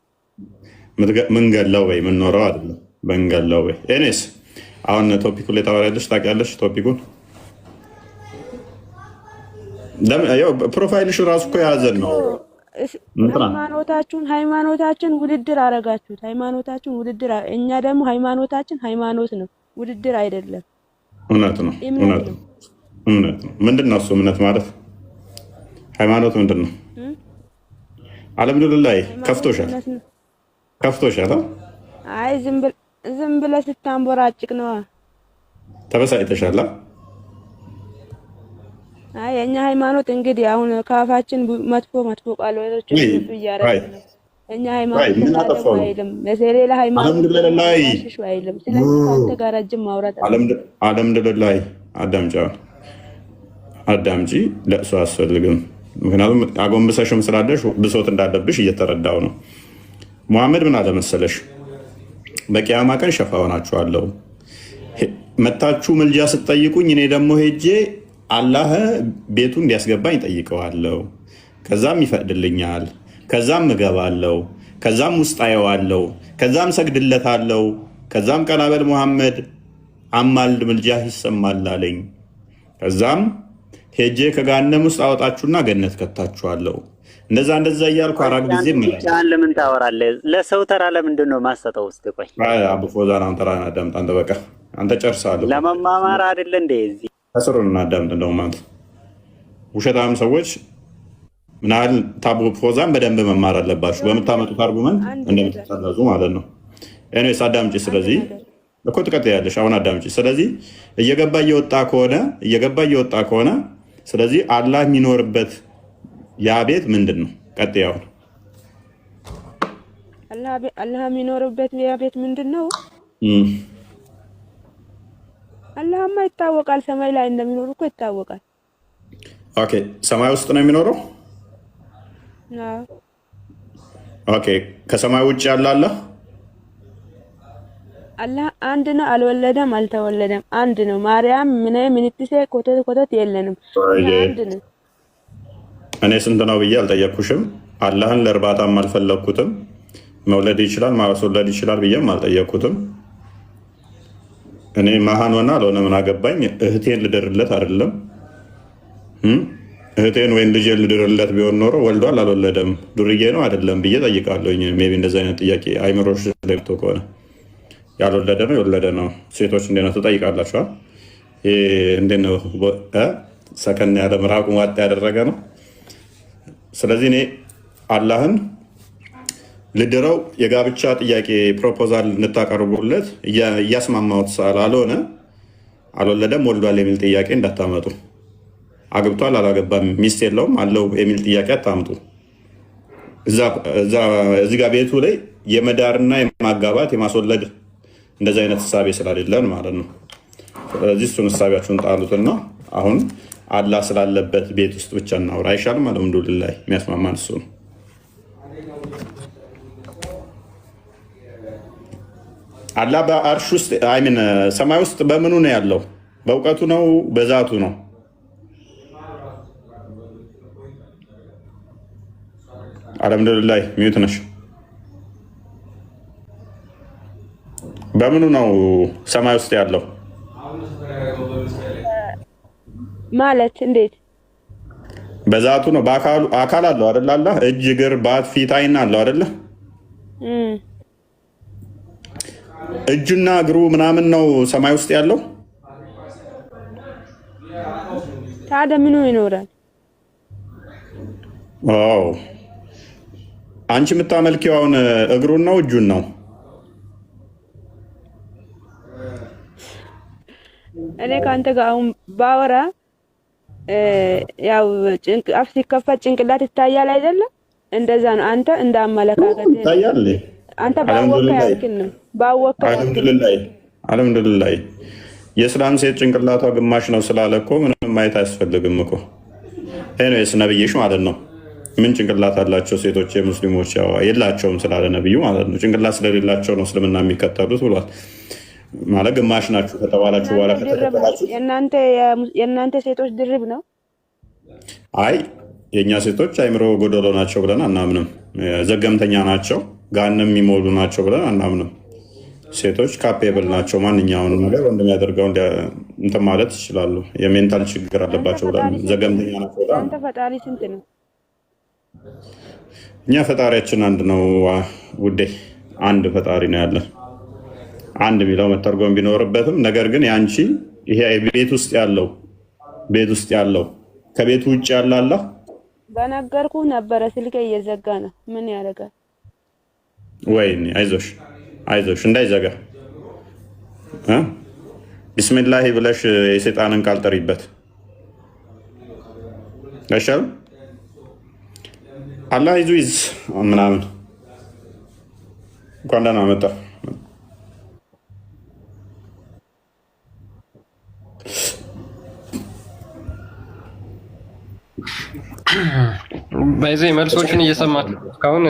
ምንገላው ወይ ምንኖረው አይደለም፣ በንገላው ወይ። እኔስ አሁን ቶፒኩ ላይ ታወሪያለሽ፣ ታውቂያለሽ ቶፒኩን። ፕሮፋይልሽ ራሱ እኮ የያዘን ነው። ሃይማኖታችን ውድድር አረጋችሁት። ሃይማኖታችን ውድድር፣ እኛ ደግሞ ሃይማኖት ነው፣ ውድድር አይደለም። እውነት ነው። ምንድን ነው እሱ እምነት ማለት? ሃይማኖት ምንድን ነው? አልሐምዱሊላህ ከፍቶሻል። አይ ዝም ብለህ ስታንቦራጭቅ ነዋ። ተበሳጭተሻል። አይ የኛ ሃይማኖት እንግዲህ አሁን ካፋችን መጥፎ ቃሎች እያደረግን ነው። እኛ ሃይማኖት አይደለም ለሌላ ሃይማኖት አይደለም። ስለዚህ አንተ ጋር ረጅም ማውራት አልሐምዱሊላህ። አዳምጪ፣ ለእሱ አያስፈልግም። ምክንያቱም አጎንብሰሽም ስላለሽ ብሶት እንዳለብሽ እየተረዳው ነው። ሙሐመድ ምን አለ መሰለሽ? በቂያማ ቀን ሸፋ ሆናችኋለሁ። መታችሁ ምልጃ ስትጠይቁኝ እኔ ደግሞ ሄጄ አላህ ቤቱ እንዲያስገባኝ ጠይቀዋለሁ። ከዛም ይፈቅድልኛል። ከዛም እገባለሁ። ከዛም ውስጥ አየዋለሁ። ከዛም ሰግድለታለሁ። ከዛም ቀናበል ሙሐመድ አማልድ ምልጃ ይሰማል አለኝ። ከዛም ሄጄ ከገሃነም ውስጥ አወጣችሁና ገነት ከታችኋለሁ። እንደዛ እያልኩ 4 ጊዜ ብቻህን ለምን ታወራለህ? ለሰው ተራ ለምንድን ነው ማሰጠው? ውስጥ ቆይ አቡ ፎዛን አንተ ራና አዳምጥ። አንተ በቃ አንተ ጨርሳለሁ። ለመማማር አይደለ እንዴ? እዚህ ከስሩን እናዳምጥ። እንደውም አንተ ውሸታም ሰዎች ምናል ታቡ ፎዛን በደንብ መማር አለባችሁ። በምታመጡት አርጉመንት እንደምትጠለዙ ማለት ነው። ኤኒዌይስ አዳምጪ። ስለዚህ እኮ ትቀጥያለሽ። አሁን አዳምጪ። ስለዚህ እየገባ እየወጣ ከሆነ ስለዚህ አላህ የሚኖርበት ያ ቤት ምንድን ነው? ቀጥያው አላህ የሚኖርበት ያ ቤት ምንድን ነው? አላህማ ይታወቃል። ሰማይ ላይ እንደሚኖር እኮ ይታወቃል። ኦኬ፣ ሰማይ ውስጥ ነው የሚኖረው? ኦኬ፣ ከሰማይ ውጭ ያለ አላህ አንድ ነው። አልወለደም፣ አልተወለደም፣ አንድ ነው። ማርያም ምንትሴ ኮተት የለንም። አንድ ነው። እኔ ስንት ነው ብዬ አልጠየቅኩሽም። አላህን ለእርባታም አልፈለግኩትም። መውለድ ይችላል ማስወለድ ይችላል ብዬም አልጠየቅኩትም። እኔ መሀን ሆና አልሆነ ምን አገባኝ? እህቴን ልድርለት አይደለም እህቴን ወይም ልጄን ልድርለት ቢሆን ኖሮ ወልዷል አልወለደም ዱርዬ ነው አይደለም ብዬ ጠይቃለሁ። ሜይ ቢ እንደዚህ አይነት ጥያቄ አይምሮሽ ለብቶ ከሆነ ያልወለደ ነው የወለደ ነው። ሴቶች እንዴት ነው ትጠይቃላችኋል? እንዴት ነው ሰከን ያለ ምራቁን ዋጥ ያደረገ ነው። ስለዚህ እኔ አላህን ልድረው የጋብቻ ጥያቄ ፕሮፖዛል እንድታቀርቡለት እያስማማሁት ስላልሆነ አልወለደም ወልዷል የሚል ጥያቄ እንዳታመጡ። አግብቷል አላገባም ሚስት የለውም አለው የሚል ጥያቄ አታምጡ። እዚህ ጋር ቤቱ ላይ የመዳርና የማጋባት የማስወለድ እንደዚህ አይነት እሳቤ ስላሌለን ማለት ነው። ስለዚህ እሱን እሳቤያችሁን ጣሉትና አሁን አላህ ስላለበት ቤት ውስጥ ብቻ እናውራ አይሻልም? አልሐምዱሊላህ የሚያስማማን እሱ ነው። አላህ በአርሽ ውስጥ አይምን ሰማይ ውስጥ በምኑ ነው ያለው? በእውቀቱ ነው በዛቱ ነው? አልሐምዱሊላህ ሚዩት ነሽ። በምኑ ነው ሰማይ ውስጥ ያለው ማለት? እንዴት በዛቱ ነው? በአካሉ አካል አለው አይደል? አላህ እጅ፣ እግር፣ ባት፣ ፊት፣ አይን አለው አይደል? እጁና እግሩ ምናምን ነው ሰማይ ውስጥ ያለው። ታዲያ ምኑ ይኖራል? አንቺ የምታመልኪው አሁን እግሩን ነው እጁን ነው? እኔ ከአንተ ጋር አሁን ባወራ ያው አፍ ሲከፈት ጭንቅላት ይታያል አይደለም? እንደዛ ነው። አንተ እንዳመለካከት ይታያል። አንተ ባወቀ ያክል ነው ባወቀ። አልሐምዱሊላህ የእስላም ሴት ጭንቅላቷ ግማሽ ነው ስላለ እኮ ምንም ማየት አያስፈልግም እኮ። ኤኒዌይስ ነብይሽ ማለት ነው ምን ጭንቅላት አላቸው ሴቶች የሙስሊሞች የላቸውም ስላለ ነብዩ ማለት ነው። ጭንቅላት ስለሌላቸው ነው እስልምና የሚከተሉት ብሏል። ማለት ግማሽ ናችሁ ከተባላችሁ በኋላ ከተከተላችሁ የእናንተ ሴቶች ድርብ ነው። አይ የእኛ ሴቶች አይምሮ ጎደሎ ናቸው ብለን አናምንም። ዘገምተኛ ናቸው ገሃነም የሚሞሉ ናቸው ብለን አናምንም። ሴቶች ካፔብል ናቸው። ማንኛውንም ነገር ወንድ የሚያደርገው እንትን ማለት ይችላሉ። የሜንታል ችግር አለባቸው ብለን ዘገምተኛ ናቸው። አንተ ፈጣሪ ስንት ነው? እኛ ፈጣሪያችን አንድ ነው ውዴ፣ አንድ ፈጣሪ ነው ያለን። አንድ የሚለው መተርጎም ቢኖርበትም ነገር ግን ያንቺ ይሄ ቤት ውስጥ ያለው ከቤቱ ውጭ ያለ አላህ በነገርኩ ነበረ። ስልኬ እየዘጋ ነው። ምን ያደርጋል? ወይኔ አይዞሽ እንዳይዘጋ ቢስሚላህ ብለሽ የሰይጣንን ቃል ጥሪበት አይሻልም? አላህ ይዙ ምናምን እንኳን ደህና መጣ። በዚህ መልሶችን እየሰማችሁ እስካሁን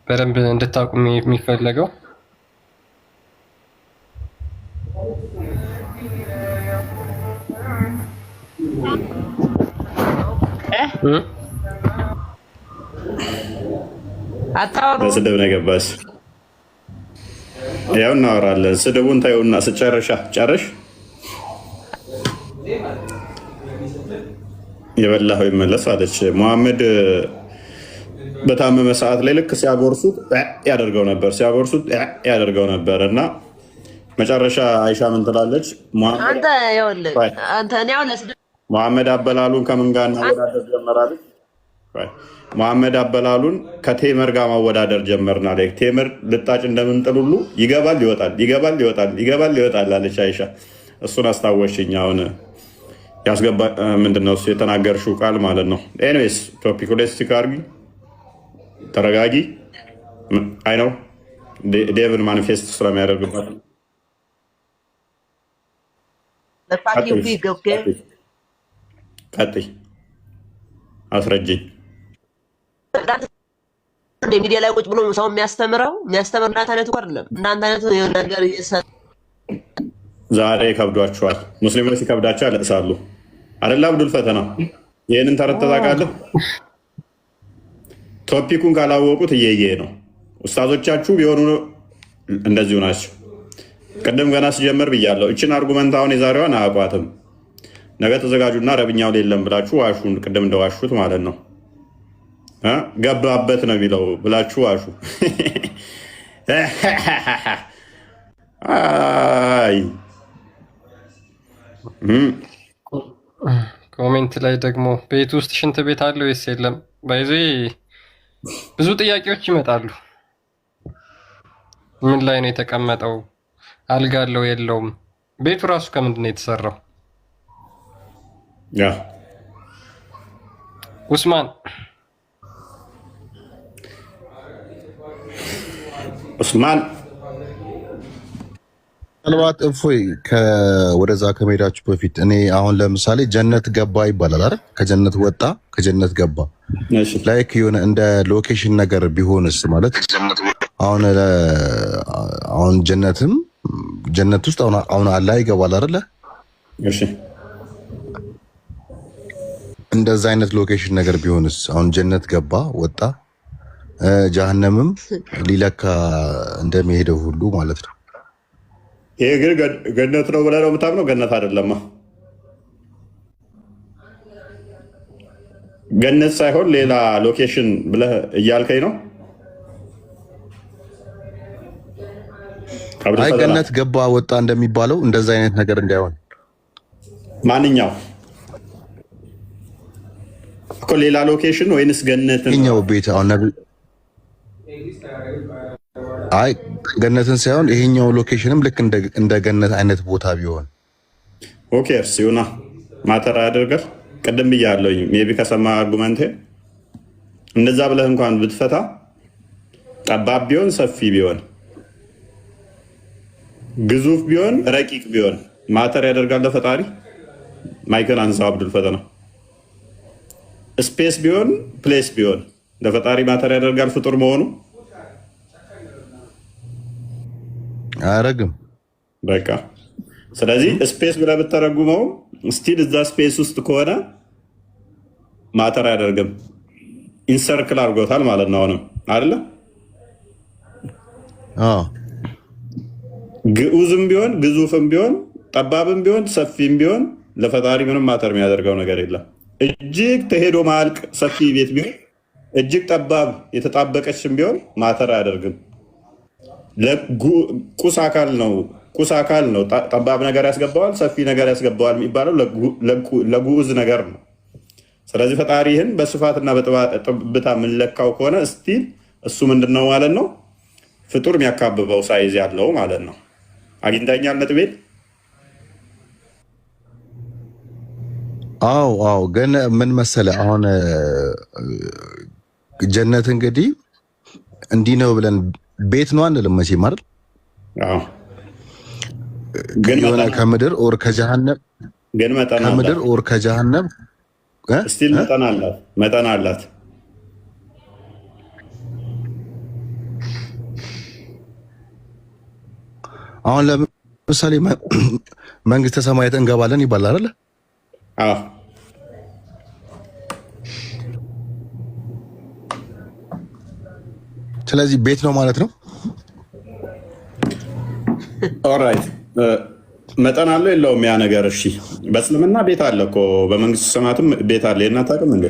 በደንብ እንድታውቁ የሚፈለገው በስድብ ነው የገባሽ። ያው እናወራለን። ስድቡን ታዩና ጨርሽ የበላኸው ይመለስ አለች። መሐመድ በታመመ ሰዓት ላይ ልክ ሲያጎርሱት ያደርገው ነበር እና መጨረሻ አይሻ ምን ትላለች? መሐመድ አበላሉን ከምን ጋር እናወዳደር ጀመራለች? መሐመድ አበላሉን ከቴምር ጋር ማወዳደር ጀመርና ቴምር ልጣጭ እንደምንጥል ሁሉ ይገባል ይወጣል አለች አይሻ። እሱን አስታወሽኝ። አሁን ያስገባ ምንድነው እሱ የተናገርሽው ቃል ማለት ነው። ኤኒዌይስ ቶፒክ ላይ ስቲክ አድርጊ፣ ተረጋጊ። አይ ነው ዴቭን ማኒፌስት ስለሚያደርግባት ቀጥይ፣ አስረጅኝ። እንደ ሚዲያ ላይ ቁጭ ብሎ ሰው የሚያስተምር እናንተ አይነቱ አይደለም። እናንተ አይነቱ ነገር ዛሬ ከብዷቸዋል። ሙስሊሞች ሲከብዳቸው ያለቅሳሉ አይደል? አብዱል ፈተና ይህንን ተረት ታውቃለህ? ቶፒኩን ካላወቁት እየየ ነው። ኡስታዞቻችሁ ቢሆኑ እንደዚሁ ናቸው። ቅድም ገና ሲጀምር ብያለሁ። እችን አርጉመንት አሁን የዛሬዋን አያውቋትም። ነገ ተዘጋጁና ረብኛው የለም ብላችሁ ዋሹ። ቅድም እንደዋሹት ማለት ነው። ገባበት ነው የሚለው ብላችሁ ዋሹ። ኮሜንት ላይ ደግሞ ቤት ውስጥ ሽንት ቤት አለ ወይስ የለም? ባይዜ ብዙ ጥያቄዎች ይመጣሉ። ምን ላይ ነው የተቀመጠው? አልጋ አለው የለውም? ቤቱ ራሱ ከምንድን ነው የተሰራው? ኡስማን ምናልባት እፎይ ወደዛ ከመሄዳችሁ በፊት እኔ አሁን ለምሳሌ ጀነት ገባ ይባላል አይደል? ከጀነት ወጣ፣ ከጀነት ገባ ላይክ የሆነ እንደ ሎኬሽን ነገር ቢሆንስ ማለት አሁን ጀነት ውስጥ አሁን አላህ ይገባል አይደለ? እሺ እንደዛ አይነት ሎኬሽን ነገር ቢሆንስ? አሁን ጀነት ገባ ወጣ፣ ጀሃነምም ሊለካ እንደሚሄደው ሁሉ ማለት ነው። ይሄ ግን ገነት ነው ብለህ ነው የምታምነው? ገነት አይደለማ። ገነት ሳይሆን ሌላ ሎኬሽን ብለህ እያልከኝ ነው? አይ ገነት ገባ ወጣ እንደሚባለው እንደዛ አይነት ነገር እንዳይሆን። ማንኛው እኮ ሌላ ሎኬሽን ወይንስ ገነት ነው? ቤት አሁን አይ ገነትን ሳይሆን ይሄኛው ሎኬሽንም ልክ እንደ ገነት አይነት ቦታ ቢሆን ኦኬ። ሲውና ማተራ ያደርጋል። ቅድም ብያለሁኝ። ሜቢ ከሰማ አርጉመንቴ እንደዛ ብለህ እንኳን ብትፈታ ጠባብ ቢሆን ሰፊ ቢሆን ግዙፍ ቢሆን ረቂቅ ቢሆን ማተር ያደርጋል ለፈጣሪ። ማይክል አንሳው አብዱል ፈተና ስፔስ ቢሆን ፕሌስ ቢሆን ለፈጣሪ ማተር ያደርጋል ፍጡር መሆኑ አያረግም። በቃ ስለዚህ ስፔስ ብለህ ብትተረጉመው ስቲል እዛ ስፔስ ውስጥ ከሆነ ማተር አያደርግም። ኢንሰርክል አድርጎታል ማለት ነው። አሁንም አይደለ? ግዑዝም ቢሆን ግዙፍም ቢሆን ጠባብም ቢሆን ሰፊም ቢሆን ለፈጣሪ ምንም ማተር የሚያደርገው ነገር የለም። እጅግ ተሄዶ ማልቅ ሰፊ ቤት ቢሆን እጅግ ጠባብ የተጣበቀችም ቢሆን ማተር አያደርግም። ቁስ አካል ነው። ጠባብ ነገር ያስገባዋል፣ ሰፊ ነገር ያስገባዋል የሚባለው ለግዑዝ ነገር ነው። ስለዚህ ፈጣሪ ይህን በስፋትና በጥብታ የምንለካው ከሆነ ስቲል እሱ ምንድን ነው ማለት ነው? ፍጡር የሚያካብበው ሳይዝ ያለው ማለት ነው። አግኝተኛል ነጥቤን? አዎ ግን ምን መሰለ አሁን ጀነት እንግዲህ እንዲህ ነው ብለን ቤት ነው አንልም መቼም አይደል? ግን የሆነ ከምድር ኦር ከጀሃነም ግን መጠን ከምድር ኦር ከጀሃነም ስቲል መጠን አላት። አሁን ለምሳሌ መንግስተ ሰማያት እንገባለን ይባላል አይደል? አዎ። ስለዚህ ቤት ነው ማለት ነው። ኦራይት መጠን አለው የለውም ያ ነገር? እሺ በእስልምና ቤት አለ እኮ፣ በመንግስት ሰማያትም ቤት አለ። የእናንተ አቅም እንዴ?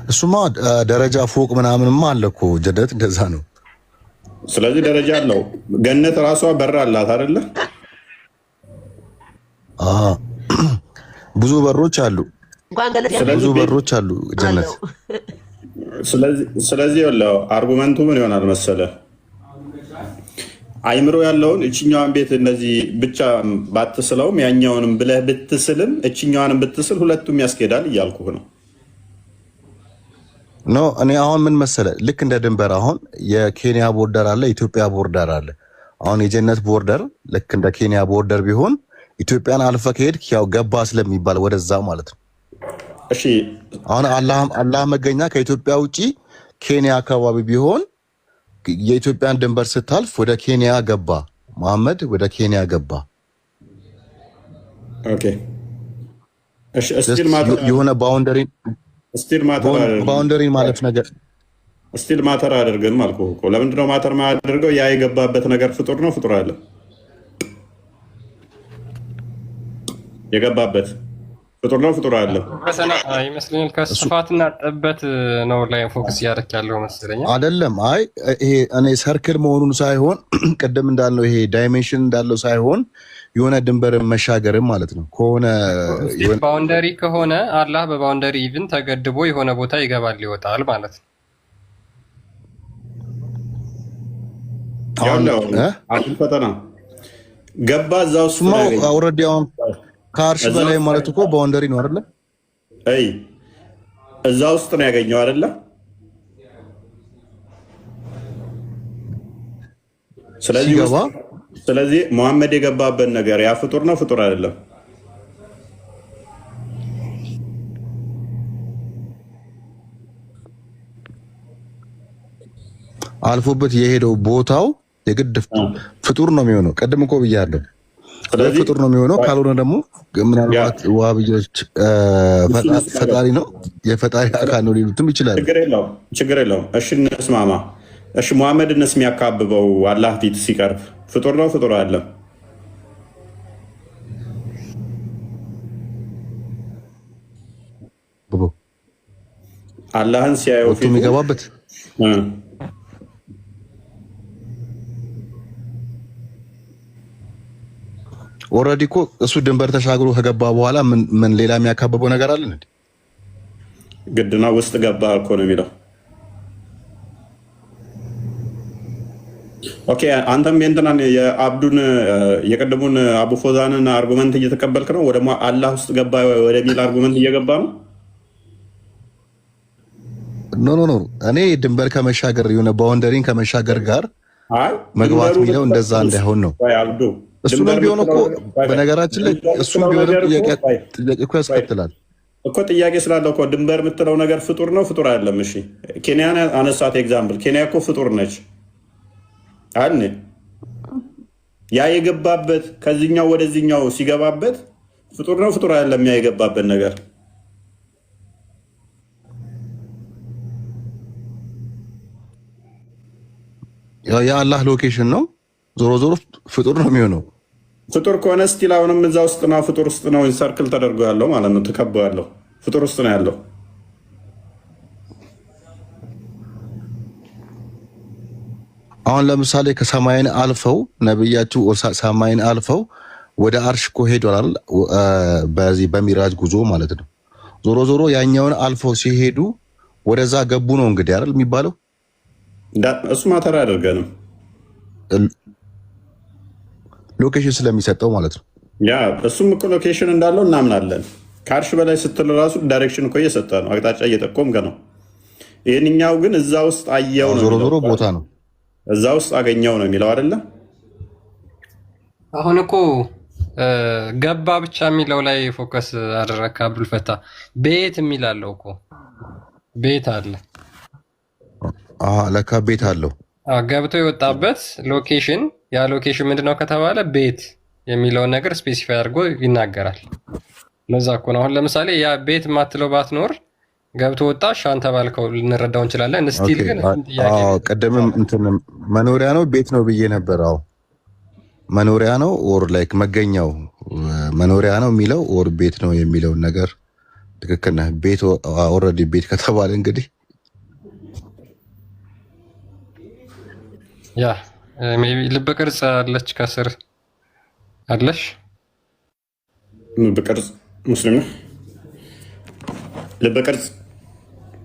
እሱማ ደረጃ ፎቅ ምናምንማ አለ እኮ ጀነት፣ እንደዛ ነው። ስለዚህ ደረጃ አለው። ገነት ራሷ በር አላት አይደለ? ብዙ በሮች አሉ፣ ብዙ በሮች አሉ ጀነት። ስለዚህ ያለው አርጉመንቱ ምን ይሆናል መሰለ? አይምሮ ያለውን እችኛዋን ቤት እነዚህ ብቻ ባትስለውም ያኛውንም ብለህ ብትስልም እችኛዋንም ብትስል ሁለቱም ያስኬዳል እያልኩህ ነው። ኖ እኔ አሁን ምን መሰለ፣ ልክ እንደ ድንበር አሁን የኬንያ ቦርደር አለ፣ ኢትዮጵያ ቦርደር አለ። አሁን የጀነት ቦርደር ልክ እንደ ኬንያ ቦርደር ቢሆን ኢትዮጵያን አልፈ ከሄድክ ያው ገባ ስለሚባል ወደዛ ማለት ነው። እሺ አሁን አላህ መገኛ ከኢትዮጵያ ውጪ ኬንያ አካባቢ ቢሆን የኢትዮጵያን ድንበር ስታልፍ ወደ ኬንያ ገባ፣ መሐመድ ወደ ኬንያ ገባ። ኦኬ እሺ እስቲል ማተር የሆነ ባውንደሪ ማለት ነገር እስቲል ማተር አድርገን አልኩህ እኮ። ለምንድን ነው ማተር ማያደርገው? ያ የገባበት ነገር ፍጡር ነው፣ ፍጡር አለ የገባበት ፍጡር ነው፣ ፍጡር አለ ይመስለኛል። ከስፋትና ጥበት ነው ላይ ፎከስ ያደርክ ያለው መሰለኝ አይደለም። አይ ይሄ እኔ ሰርክል መሆኑን ሳይሆን ቅድም እንዳለው ይሄ ዳይሜንሽን እንዳለው ሳይሆን የሆነ ድንበር መሻገርም ማለት ነው። ከሆነ ባውንደሪ ከሆነ አላህ በባውንደሪ ኢቭን ተገድቦ የሆነ ቦታ ይገባል ይወጣል ማለት ነው። አሁን ፈተና ገባ እዛው እሱ ኦልሬዲ አሁን ከአርሽ በላይ ማለት እኮ ባውንደሪ ነው አይደለ? አይ እዛ ውስጥ ነው ያገኘው አይደለ? ስለዚህ መሐመድ የገባበት ነገር ያ ፍጡር ነው፣ ፍጡር አይደለም? አልፎበት የሄደው ቦታው የግድ ፍጡር ነው የሚሆነው። ቅድም እኮ ብያለሁ ፍጡር ነው የሚሆነው። ካልሆነ ደግሞ ምናልባት ዋሃብዮች ፈጣሪ ነው የፈጣሪ አካል ነው ሊሉትም ይችላል። ችግር የለውም። እሺ እንስማማ። እሺ መሐመድንስ የሚያካብበው አላህ ፊት ሲቀርብ ፍጡር ነው፣ ፍጡር አይደለም? አላህን ሲያየው ፊቱ የሚገባበት ኦልሬዲ እኮ እሱ ድንበር ተሻግሮ ከገባ በኋላ ምን ሌላ የሚያካብበው ነገር አለ እንዴ? ግድና ውስጥ ገባ እኮ ነው የሚለው። ኦኬ አንተም የእንትናን የአብዱን የቀደሙን አቡ ፎዛንን አርጉመንት እየተቀበልክ ነው፣ ወደ አላህ ውስጥ ገባ ወደሚል አርጉመንት እየገባ ነው። ኖ እኔ ድንበር ከመሻገር የሆነ ባውንደሪን ከመሻገር ጋር መግባት የሚለው እንደዛ እንዳይሆን ነው። እሱም ቢሆን እኮ በነገራችን ላይ እሱም ቢሆን ጥያቄ እኮ ያስከትላል እኮ። ጥያቄ ስላለው እኮ ድንበር የምትለው ነገር ፍጡር ነው፣ ፍጡር አይደለም? እሺ ኬንያን አነሳት ኤግዛምፕል። ኬንያ እኮ ፍጡር ነች አለ። ያ የገባበት ከዚህኛው ወደዚህኛው ሲገባበት ፍጡር ነው፣ ፍጡር አይደለም? ያ የገባበት ነገር የአላህ ሎኬሽን ነው። ዞሮ ዞሮ ፍጡር ነው የሚሆነው። ፍጡር ከሆነ ስቲል አሁንም እዛ ውስጥ ነው፣ ፍጡር ውስጥ ነው ሰርክል ተደርጎ ያለው ማለት ነው። ተከቦ ያለው ፍጡር ውስጥ ነው ያለው። አሁን ለምሳሌ ከሰማይን አልፈው ነብያችሁ ሰማይን አልፈው ወደ አርሽ እኮ ሄዷል፣ በዚህ በሚራጅ ጉዞ ማለት ነው። ዞሮ ዞሮ ያኛውን አልፈው ሲሄዱ ወደዛ ገቡ ነው እንግዲህ አይደል የሚባለው። እሱ ማተር አያደርገንም ሎኬሽን ስለሚሰጠው ማለት ነው። ያ እሱም እኮ ሎኬሽን እንዳለው እናምናለን። ከአርሽ በላይ ስትል ራሱ ዳይሬክሽን እኮ እየሰጠ ነው፣ አቅጣጫ እየጠቆምከ ነው። ይህንኛው ግን እዛ ውስጥ አየው ነው፣ ዞሮ ዞሮ ቦታ ነው፣ እዛ ውስጥ አገኘው ነው የሚለው አይደለ? አሁን እኮ ገባ ብቻ የሚለው ላይ ፎከስ አደረግክ አብዱልፈታ። ቤት የሚላለው እኮ ቤት አለ። ለካ ቤት አለው። ገብቶ የወጣበት ሎኬሽን፣ ያ ሎኬሽን ምንድነው ከተባለ ቤት የሚለውን ነገር ስፔሲፋይ አድርጎ ይናገራል። ለዛ እኮ ነው አሁን ለምሳሌ ያ ቤት የማትለው ባትኖር ገብቶ ወጣሽ አንተ ባልከው ልንረዳው እንችላለን። ስቲል ግን ቀደምም እንትን መኖሪያ ነው ቤት ነው ብዬ ነበር። አዎ መኖሪያ ነው ኦር ላይክ መገኛው መኖሪያ ነው የሚለው ኦር ቤት ነው የሚለውን ነገር ትክክል ነህ። ቤት ኦልሬዲ ቤት ከተባለ እንግዲህ ያ ሜቢ ልብ ቅርጽ አለች ከስር አለሽ። ልብ ቅርጽ ሙስሊም ልብ ቅርጽ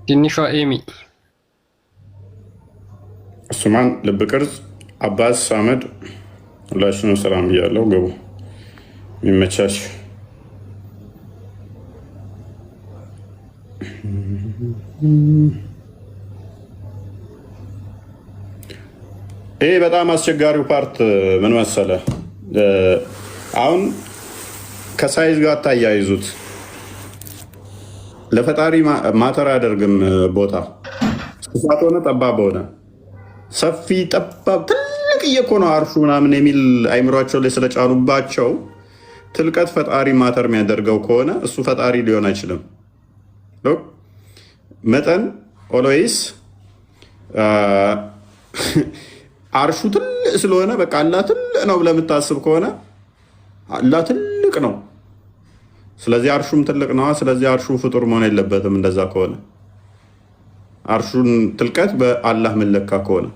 ትንሿ ኤሚ ሱማን ልብ ቅርጽ አባስ አህመድ ሁላችንም ሰላም ብያለሁ። ገቡ የሚመቻች ይሄ በጣም አስቸጋሪው ፓርት ምን መሰለ፣ አሁን ከሳይዝ ጋር ታያይዙት። ለፈጣሪ ማተር አያደርግም ቦታ ስፋት ሆነ ጠባብ ሆነ ሰፊ ጠባብ ትልቅ እየኮ ነው አርሹ ምናምን የሚል አይምሯቸው ላይ ስለጫኑባቸው ትልቀት ፈጣሪ ማተር የሚያደርገው ከሆነ እሱ ፈጣሪ ሊሆን አይችልም። መጠን ኦልዌይስ አርሹ ትልቅ ስለሆነ በቃ አላህ ትልቅ ነው ብለህ የምታስብ ከሆነ አላህ ትልቅ ነው። ስለዚህ አርሹም ትልቅ ነው። ስለዚህ አርሹ ፍጡር መሆን የለበትም። እንደዛ ከሆነ አርሹን ጥልቀት በአላህ ምለካ ከሆነ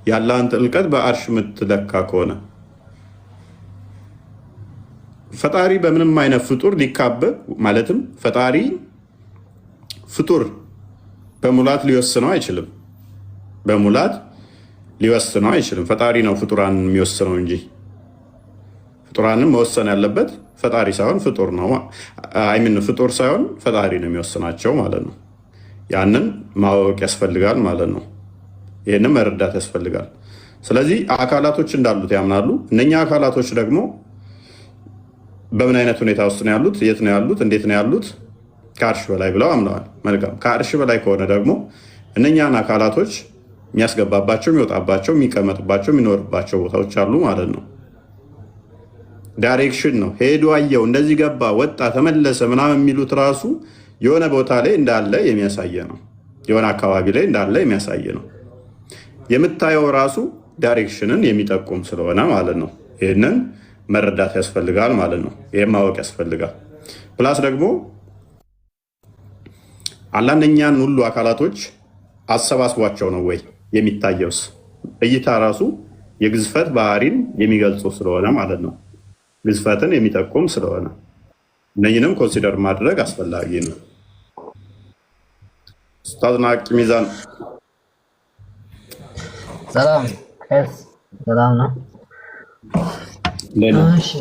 የአላህን ጥልቀት በአርሽ ምትለካ ከሆነ ፈጣሪ በምንም አይነት ፍጡር ሊካበብ ማለትም ፈጣሪ ፍጡር በሙላት ሊወስነው አይችልም። በሙላት ሊወስነው አይችልም። ፈጣሪ ነው ፍጡራን የሚወስነው እንጂ ፍጡራንን መወሰን ያለበት ፈጣሪ ሳይሆን ፍጡር ነው። አይምን ፍጡር ሳይሆን ፈጣሪ ነው የሚወስናቸው ማለት ነው። ያንን ማወቅ ያስፈልጋል ማለት ነው። ይህንን መረዳት ያስፈልጋል። ስለዚህ አካላቶች እንዳሉት ያምናሉ። እነኛ አካላቶች ደግሞ በምን አይነት ሁኔታ ውስጥ ነው ያሉት? የት ነው ያሉት? እንዴት ነው ያሉት? ከአርሽ በላይ ብለው አምነዋል። መልካም። ከአርሽ በላይ ከሆነ ደግሞ እነኛን አካላቶች የሚያስገባባቸው፣ የሚወጣባቸው፣ የሚቀመጥባቸው፣ የሚኖርባቸው ቦታዎች አሉ ማለት ነው። ዳይሬክሽን ነው። ሄዶ አየው፣ እንደዚህ ገባ፣ ወጣ፣ ተመለሰ ምናምን የሚሉት ራሱ የሆነ ቦታ ላይ እንዳለ የሚያሳየ ነው። የሆነ አካባቢ ላይ እንዳለ የሚያሳየ ነው። የምታየው ራሱ ዳይሬክሽንን የሚጠቁም ስለሆነ ማለት ነው። ይህንን መረዳት ያስፈልጋል ማለት ነው። ይህም ማወቅ ያስፈልጋል። ፕላስ ደግሞ አላህ እነኛን ሁሉ አካላቶች አሰባስቧቸው ነው ወይ የሚታየውስ? እይታ ራሱ የግዝፈት ባህሪን የሚገልጹ ስለሆነ ማለት ነው። ግዝፈትን የሚጠቁም ስለሆነ እነኝንም ኮንሲደር ማድረግ አስፈላጊ ነው። ኡስታዝ ናቂ ሚዛን ሰላም ሰላም ነው። እሺ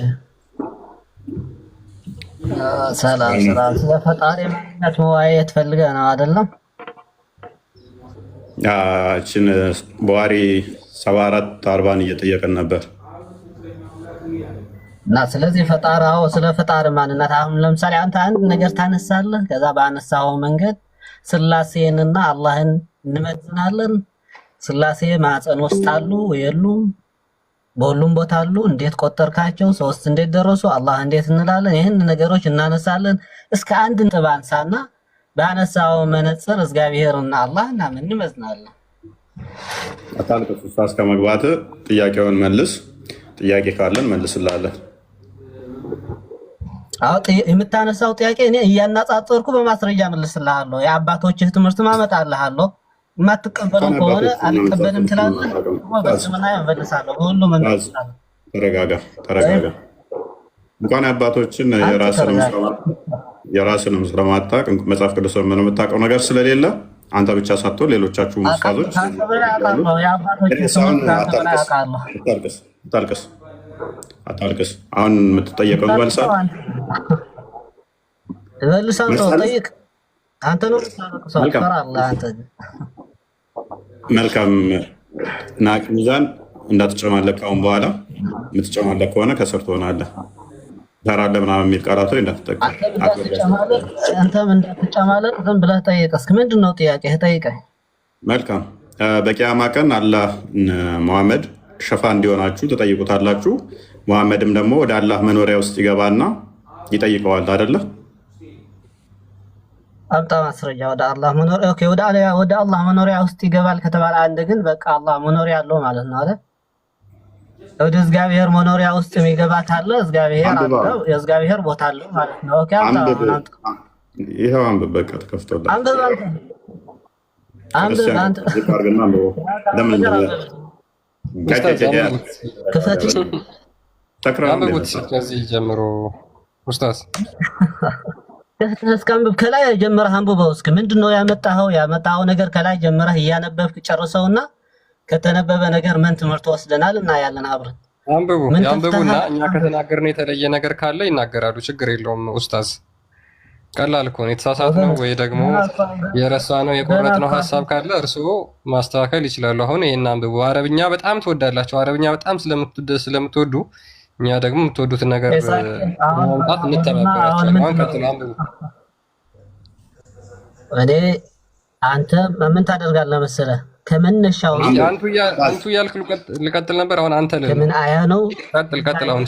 ሰላም ሰላም። ስለ ፈጣሪ ምንነት መወያየት ፈልገህ ነው አይደለም? እችን በዋሪ 74-40 እየጠየቅን ነበር እና ስለዚህ ፈጣራው ስለ ፈጣሪ ማንነት አሁን ለምሳሌ አንተ አንድ ነገር ታነሳለህ። ከዛ ባነሳው መንገድ ስላሴንና አላህን እንመዝናለን። ስላሴ ማዕፀን ውስጥ አሉ የሉም? በሁሉም ቦታ አሉ። እንዴት ቆጠርካቸው? ሶስት እንዴት ደረሱ? አላህ እንዴት እንላለን? ይህን ነገሮች እናነሳለን። እስከ አንድ ነጥብ አንሳና ባነሳው መነጽር እግዚአብሔርና አላህ እና ምን እንመዝናለን። አታልቅስ። ኡስታዝ ከመግባት ጥያቄውን መልስ። ጥያቄ ካለን መልስላለን። የምታነሳው ጥያቄ እኔ እያናጻጸርኩ በማስረጃ መልስልሃለሁ። የአባቶችህ ትምህርት ማመጣልሃለሁ። የማትቀበለው ከሆነ አልቀበልም ትላለህ። በስምና መልሳለሁ። በሁሉም መልሳለሁ። ተረጋጋ። እንኳን አባቶችን የራስንም ስለማታውቅ መጽሐፍ ቅዱስ ምን የምታውቀው ነገር ስለሌለ አንተ ብቻ ሳትሆን ሌሎቻችሁ ሙስታዞች አታልቅስ። አሁን የምትጠየቀው መልሳል ጠይቅ። አንተ ነው መልካም። ናቅ ሚዛን እንዳትጨማለቅ። አሁን በኋላ የምትጨማለቅ ከሆነ ከስር ትሆናለህ። ተራለህ ምናምን የሚል ቃላት ላይ እንዳትጠቀም። አንተም እንዳትጨማለቅ ዝም ብለህ ጠይቅ። እስኪ ምንድን ነው ጥያቄህ? ጠይቀኝ። መልካም። በቂያማ ቀን አላህ ሙሐመድ ሸፋ እንዲሆናችሁ ትጠይቁታላችሁ። ሙሐመድም ደግሞ ወደ አላህ መኖሪያ ውስጥ ይገባና ይጠይቀዋል አይደለ? አምጣ ማስረጃ። ወደ አላህ መኖሪያ ኦኬ፣ ወደ አላህ መኖሪያ ውስጥ ይገባል ከተባለ አንድ ግን በቃ አላህ መኖሪያ አለው ማለት ነው አይደል? ወደ እግዚአብሔር መኖሪያ ውስጥ የሚገባ ካለ እግዚአብሔር አለው፣ የእግዚአብሔር ቦታ አለው ማለት ነው። ኦኬ፣ ይሄው አንብብ። በቃ ተከፍቶልሃል። አንብብ አንተ ለምን ከዚህ ጀምሮ ኡስታዝ እስከንብብ ከላይ ጀምረህ አንብበው። እስኪ ምንድነው ያመጣኸው ነገር ከላይ ጀምረህ እያነበብክ ጨርሰውና ከተነበበ ነገር ምን ትምህርት ወስደናል እና ያለን አብረን አንብቡና እኛ ከተናገርነው የተለየ ነገር ካለ ይናገራሉ። ችግር የለውም ኡስታዝ። ቀላል እኮ ነው። የተሳሳትነው ወይ ደግሞ የረሳነው የቆረጥነው ሀሳብ ካለ እርስዎ ማስተካከል ይችላሉ። አሁን ይሄን አንብቡ። አረብኛ በጣም ትወዳላችሁ። አረብኛ በጣም ስለምትወዱ እኛ ደግሞ የምትወዱትን ነገር ማምጣት እንተባበራለን። አሁን ቀጥሉ፣ አንብቡ። እኔ አንተ ምን ታደርጋለህ መሰለህ? ከመነሻው አንቱ እያልክ ልቀጥል ነበር። አሁን አንተ ከምን አያ ነው? ቀጥል። አሁን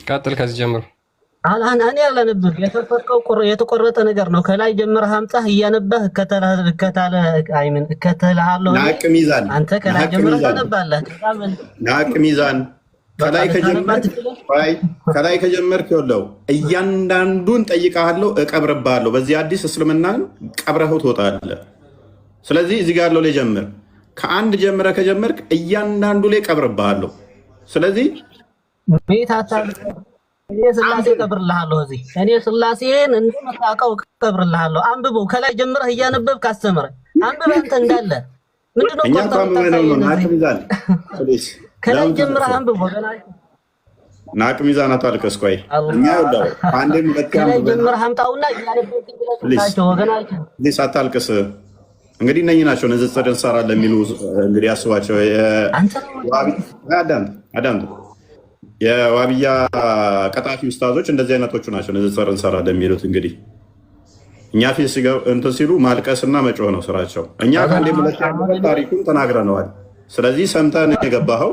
ቀጥል ከዚህ ጀምሮ። እኔ ያለንብህ የተቆረጠ ነገር ነው። ከላይ ጀምረህ አምጣህ እያነበህ እከተልሃለሁ። አንተ ከላይ ጀምረህ ታነባለህ። ናቅ ሚዛን ከላይ ከጀመርክ ይኸውልህ እያንዳንዱን ጠይቀሃለሁ፣ እቀብርብሃለሁ። በዚህ አዲስ እስልምናን ቀብረኸው ትወጣለህ። ስለዚህ እዚህ ጋር ያለው ላይ ጀምር። ከአንድ ጀምረህ ከጀመርክ እያንዳንዱ ላይ ቀብርብሃለሁ። ስለዚህ እኔ ስላሴ ቀብርልሃለሁ። እኔ ስላሴን እንደምታውቀው ቀብርልሃለሁ። አንብበው። ከላይ ጀምረህ እያነበብክ አስተምረኝ። አንብበህ አንተ እንዳለ ምንድነው ከላይ ጀምረህ አንብበው። ናቅ ሚዛን አታልቅስ። ቆይ እኛ ከላይ ጀምረህ አምጣውና እያነበብክ ወገናችን አታልቅስ። እንግዲህ እነኚህ ናቸው ንጽጽር እንሰራለን የሚሉ እንግዲህ አስባቸው። አዳምጥ። የዋብያ ቀጣፊ ኡስታዞች እንደዚህ አይነቶቹ ናቸው ንጽጽር እንሰራለን የሚሉት። እንግዲህ እኛ ፊት እንትን ሲሉ ማልቀስና መጮህ ነው ስራቸው። እኛ ከአንዴ ሁለት ታሪኩን ተናግረነዋል። ስለዚህ ሰምተን የገባኸው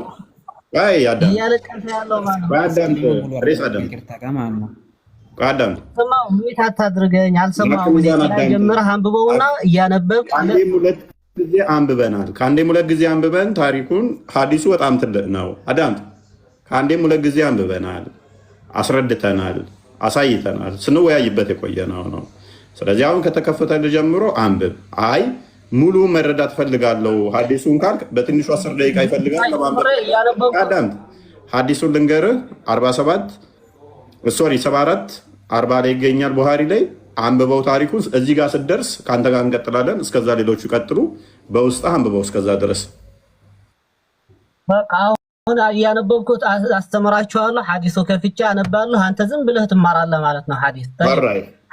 ቤት አታድርገኝ። አልሰማሁም። ጀምረህ አንብበውና እያነበብክ ከአንዴም ሁለት ጊዜ አንብበን ታሪኩን። ሀዲሱ በጣም ትልቅ ነው። አዳምጥ። ከአንዴም ሁለት ጊዜ አንብበናል፣ አስረድተናል፣ አሳይተናል። ስንወያይበት የቆየ ነው። ስለዚህ አሁን ከተከፈተልህ ጀምሮ አንብብ። አይ ሙሉ መረዳት ፈልጋለሁ ሀዲሱን ካልክ በትንሹ 10 ደቂቃ ይፈልጋል ለማንበብ። አዳምጥ። ሀዲሱን ልንገርህ 74 40 ላይ ይገኛል ቡሃሪ ላይ። አንብበው ታሪኩን። እዚህ ጋር ስትደርስ ከአንተ ጋር እንቀጥላለን። እስከዛ ሌሎቹ ይቀጥሉ። በውስጥ አንብበው እስከዛ ድረስ። በቃ አሁን እያነበብኩት አስተምራችኋለሁ። ሀዲሱ ከፍቼ አነባለሁ። አንተ ዝም ብለህ ትማራለህ ማለት ነው።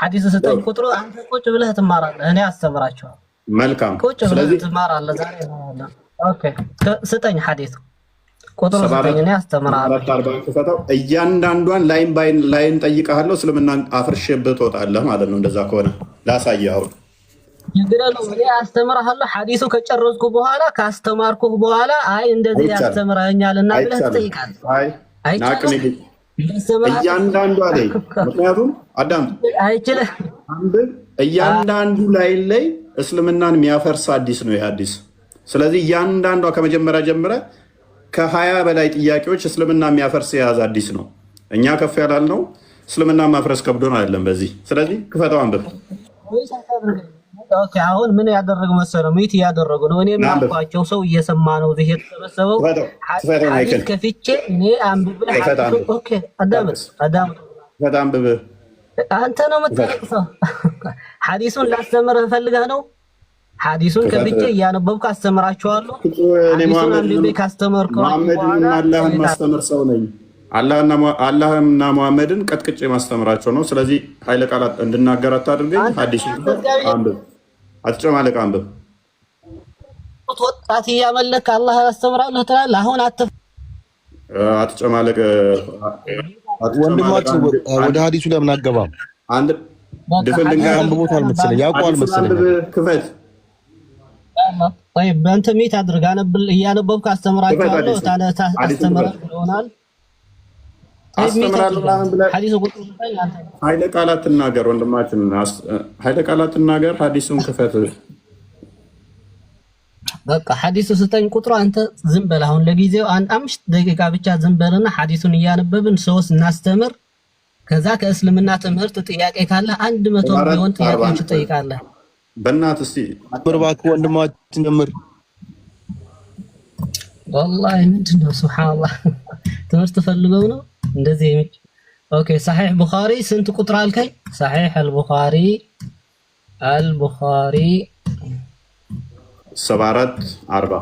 ሀዲስ ስጠኝ ቁጥሩ፣ አንተ ቁጭ ብለህ ትማራለህ። እኔ አስተምራችኋለሁ። መልካም። ቁጭ ብለህ ትማራለህ። ዛሬ ኦኬ፣ ስጠኝ ሀዲሱ ቁጥሩ ስጠኝ፣ እኔ አስተምራለሁ። እያንዳንዷን ላይን ጠይቀሃለሁ። እስልምናን አፍርሼብህ ትወጣለህ ማለት ነው። እንደዛ ከሆነ ላሳየህ አሁን ይግረሉ። እኔ አስተምራለሁ። ሐዲሱ ከጨረስኩ በኋላ ካስተማርኩህ በኋላ አይ እንደዚህ ያስተምረኛልና ብለህ ትጠይቃለህ። አይ እያንዳንዷ ላይ ምክንያቱም አዳምጥ፣ አይችልህ አንብብ። እያንዳንዱ ላይ እስልምናን የሚያፈርስ ሐዲስ ነው። ይህ ሐዲስ ስለዚህ እያንዳንዷ ከመጀመሪያ ጀምረ ከ20 በላይ ጥያቄዎች እስልምና የሚያፈርስ የያዘ አዲስ ነው። እኛ ከፍ ያላልነው እስልምና ማፍረስ ከብዶን አይደለም። በዚህ ስለዚህ ክፈተው አንብብ። ኦኬ አሁን ምን ያደረጉ መሰለው? ሚት ያደረጉ ነው። እኔ ማውቃቸው ሰው እየሰማ ነው እዚህ የተሰበሰበው። ሐዲስ ከፍቼ እኔ አንብብ። ኦኬ አዳምጥ አንብብ። አንተ ነው የምትጠቅሰው። ሐዲሱን ላስተምርህ ፈልገህ ነው? ሐዲሱን ከፍቼ እያነበብኩ አስተምራቸዋለሁ። ሐዲሱን አንብቤ ካስተምርከው መሐመድን አላህን ማስተምር ሰው ነኝ። አላህና መሐመድን ቀጥቅጬ ማስተምራቸው ነው። ስለዚህ ኃይለ ቃላት እንድናገር አታድርገኝ። ሐዲሱን አንብብ። አትጨማለቅ፣ አንብብ። ወጣት እያመለክ አላህ አስተምራለሁ ትላለህ። አሁን አትጨማለቅ። ወንድማችን ወደ ሐዲሱ ለምን አገባም? አንድ ድፍን ድንጋይ አንብቦታል መሰለኝ፣ ያውቀዋል መሰለኝ። ክፈት ወይ በእንት ሚት አድርግ። እያነበብኩ አስተምራቸዋለሁ። ታስተምራለህ ይሆናል። ኃይለ ቃላት ትናገር ወንድማችን፣ ኃይለ ቃላት ትናገር። ሐዲሱን ክፈት። በቃ ሐዲሱ ስጠኝ ቁጥሩ። አንተ ዝም በል። አሁን ለጊዜው 5 ደቂቃ ብቻ ዝም በልና ሐዲሱን እያነበብን ሰውስ እናስተምር። ከዛ ከእስልምና ትምህርት ጥያቄ ካለ 100 ቢሆን ጥያቄዎች ትጠይቃለህ። በእናትህ እስቲ እባክህ ወንድማችን ጀምር። والله ምንድነው? ሱብሃንአላህ ትምህርት ፈልገው ነው እንደዚህ። ኦኬ صحيح ቡኻሪ ስንት ቁጥር አልከኝ? صحيح البخاري 74 40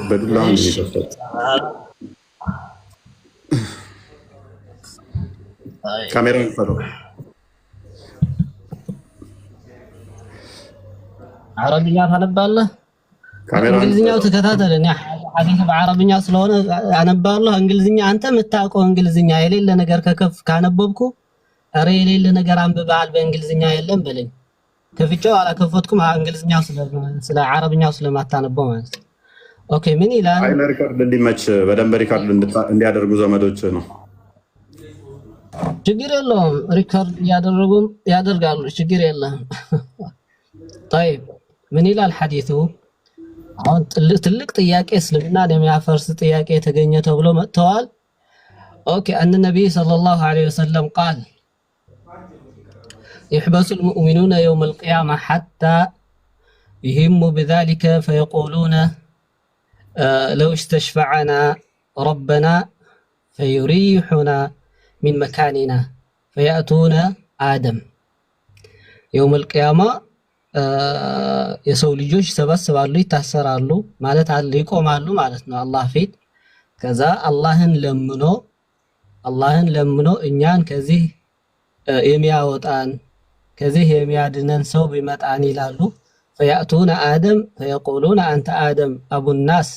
በዱላ ካሜራውን ፈቶ عربኛ ታነባለህ? እንግሊዝኛው ተከታተለኝ። ሐዲስ በአረብኛ ስለሆነ አነባለሁ። እንግሊዝኛ አንተ የምታውቀው እንግሊዝኛ የሌለ ነገር ካነበብኩ አረ የሌለ ነገር አንብበሃል በእንግሊዝኛ የለም በለኝ። ከፍቼው አላከፈትኩም። እንግሊዝኛው ስለ አረብኛው ስለማታነበው ማለት ነው። ኦኬ ምን ይላል? አይ ለሪካርድ እንዲመች በደንብ ሪካርድ እንዲያደርጉ ዘመዶች ነው። ችግር የለውም። ሪካርድ ያደርጋሉ። ችግር የለም። طيب ምን ይላል ሐዲሱ? አሁን ትልቅ ጥያቄ እስልምናን የሚያፈርስ ጥያቄ የተገኘ ተብሎ መጥተዋል። ኦኬ أن النبي صلى الله عليه وسلم قال يحبس المؤمنون يوم القيامة حتى يهموا بذلك فيقولون لو استشفعنا ربنا فيريحنا من مكاننا فيأتون آدم يوم القيامة የሰው ልጆች ሰበስባሉ፣ ይታሰራሉ ማለት አለ፣ ይቆማሉ ማለት ነው አላህ ፊት። ከዛ አላህን ለምኖ እኛን ከዚህ የሚያወጣን ከዚህ የሚያድነን ሰው ቢመጣን ይላሉ። فيأتون آدم فيقولون أنت آدم أبو الناس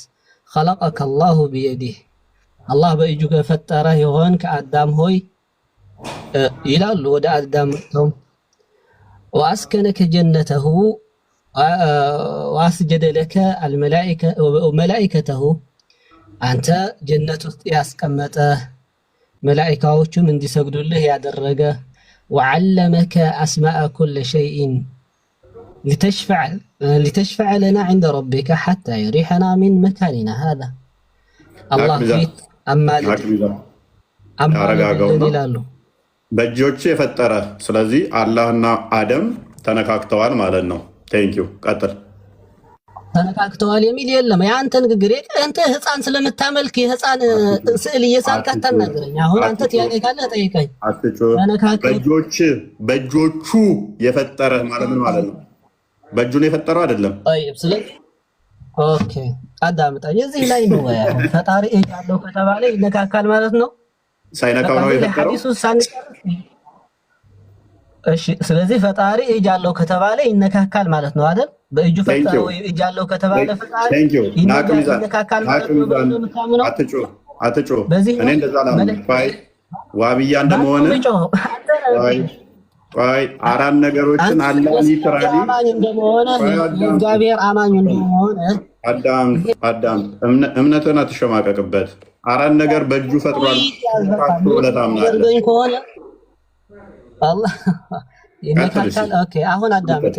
خلقك الله بيده الله በእጁ ከፈጠረህ ይሆን ከአዳም ሆይ ይላሉ ወደ አዳም ነው። وأسكنك جنته وأسجد لك الملائكة وملائكته أنت جنة ياسكمته ملائكة من دي سجد الله يدرجه وعلمك أسماء كل شيء لتشفع لنا عند ربك حتى يريحنا من مكاننا هذا الله فيت أما لله በእጆቹ የፈጠረ ስለዚህ አላህና አደም ተነካክተዋል ማለት ነው። ቴንኪው ቀጥል። ተነካክተዋል የሚል የለም። ያንተ ንግግር አንተ ህፃን ስለምታመልክ የህፃን ስዕል እየሳልክ አታናግረኝ። አሁን አንተ ጥያቄ ካለ ጠይቀኝ። በእጆቹ የፈጠረ ማለት ምን ማለት ነው? በእጁ ነው የፈጠረው አይደለም። ኦኬ አዳምጣኝ። እዚህ ላይ ነው ፈጣሪ እጅ አለው ከተባለ ይነካካል ማለት ነው። ሳይነካው ነው የፈጠረው። እሺ ስለዚህ ፈጣሪ እጅ አለው ከተባለ ይነካካል ማለት ነው አይደል? በእጁ ፈጣሪ ወይ እጅ አለው ከተባለ ፈጣሪ ይነካካል ማለት ነው። አትጩ እኔ እንደዛ አላምንም። ዋብያ እንደመሆነ ቆይ አራት ነገሮችን አላህ ሊትራሊ አማኝ እንደመሆነ እግዚአብሔር አማኝ እንደመሆነ አዳም እምነትን አትሸማቀቅበት። አራት ነገር በእጁ ፈጥሯል። አላህ ይነካካል። ኦኬ አሁን አዳምጥ።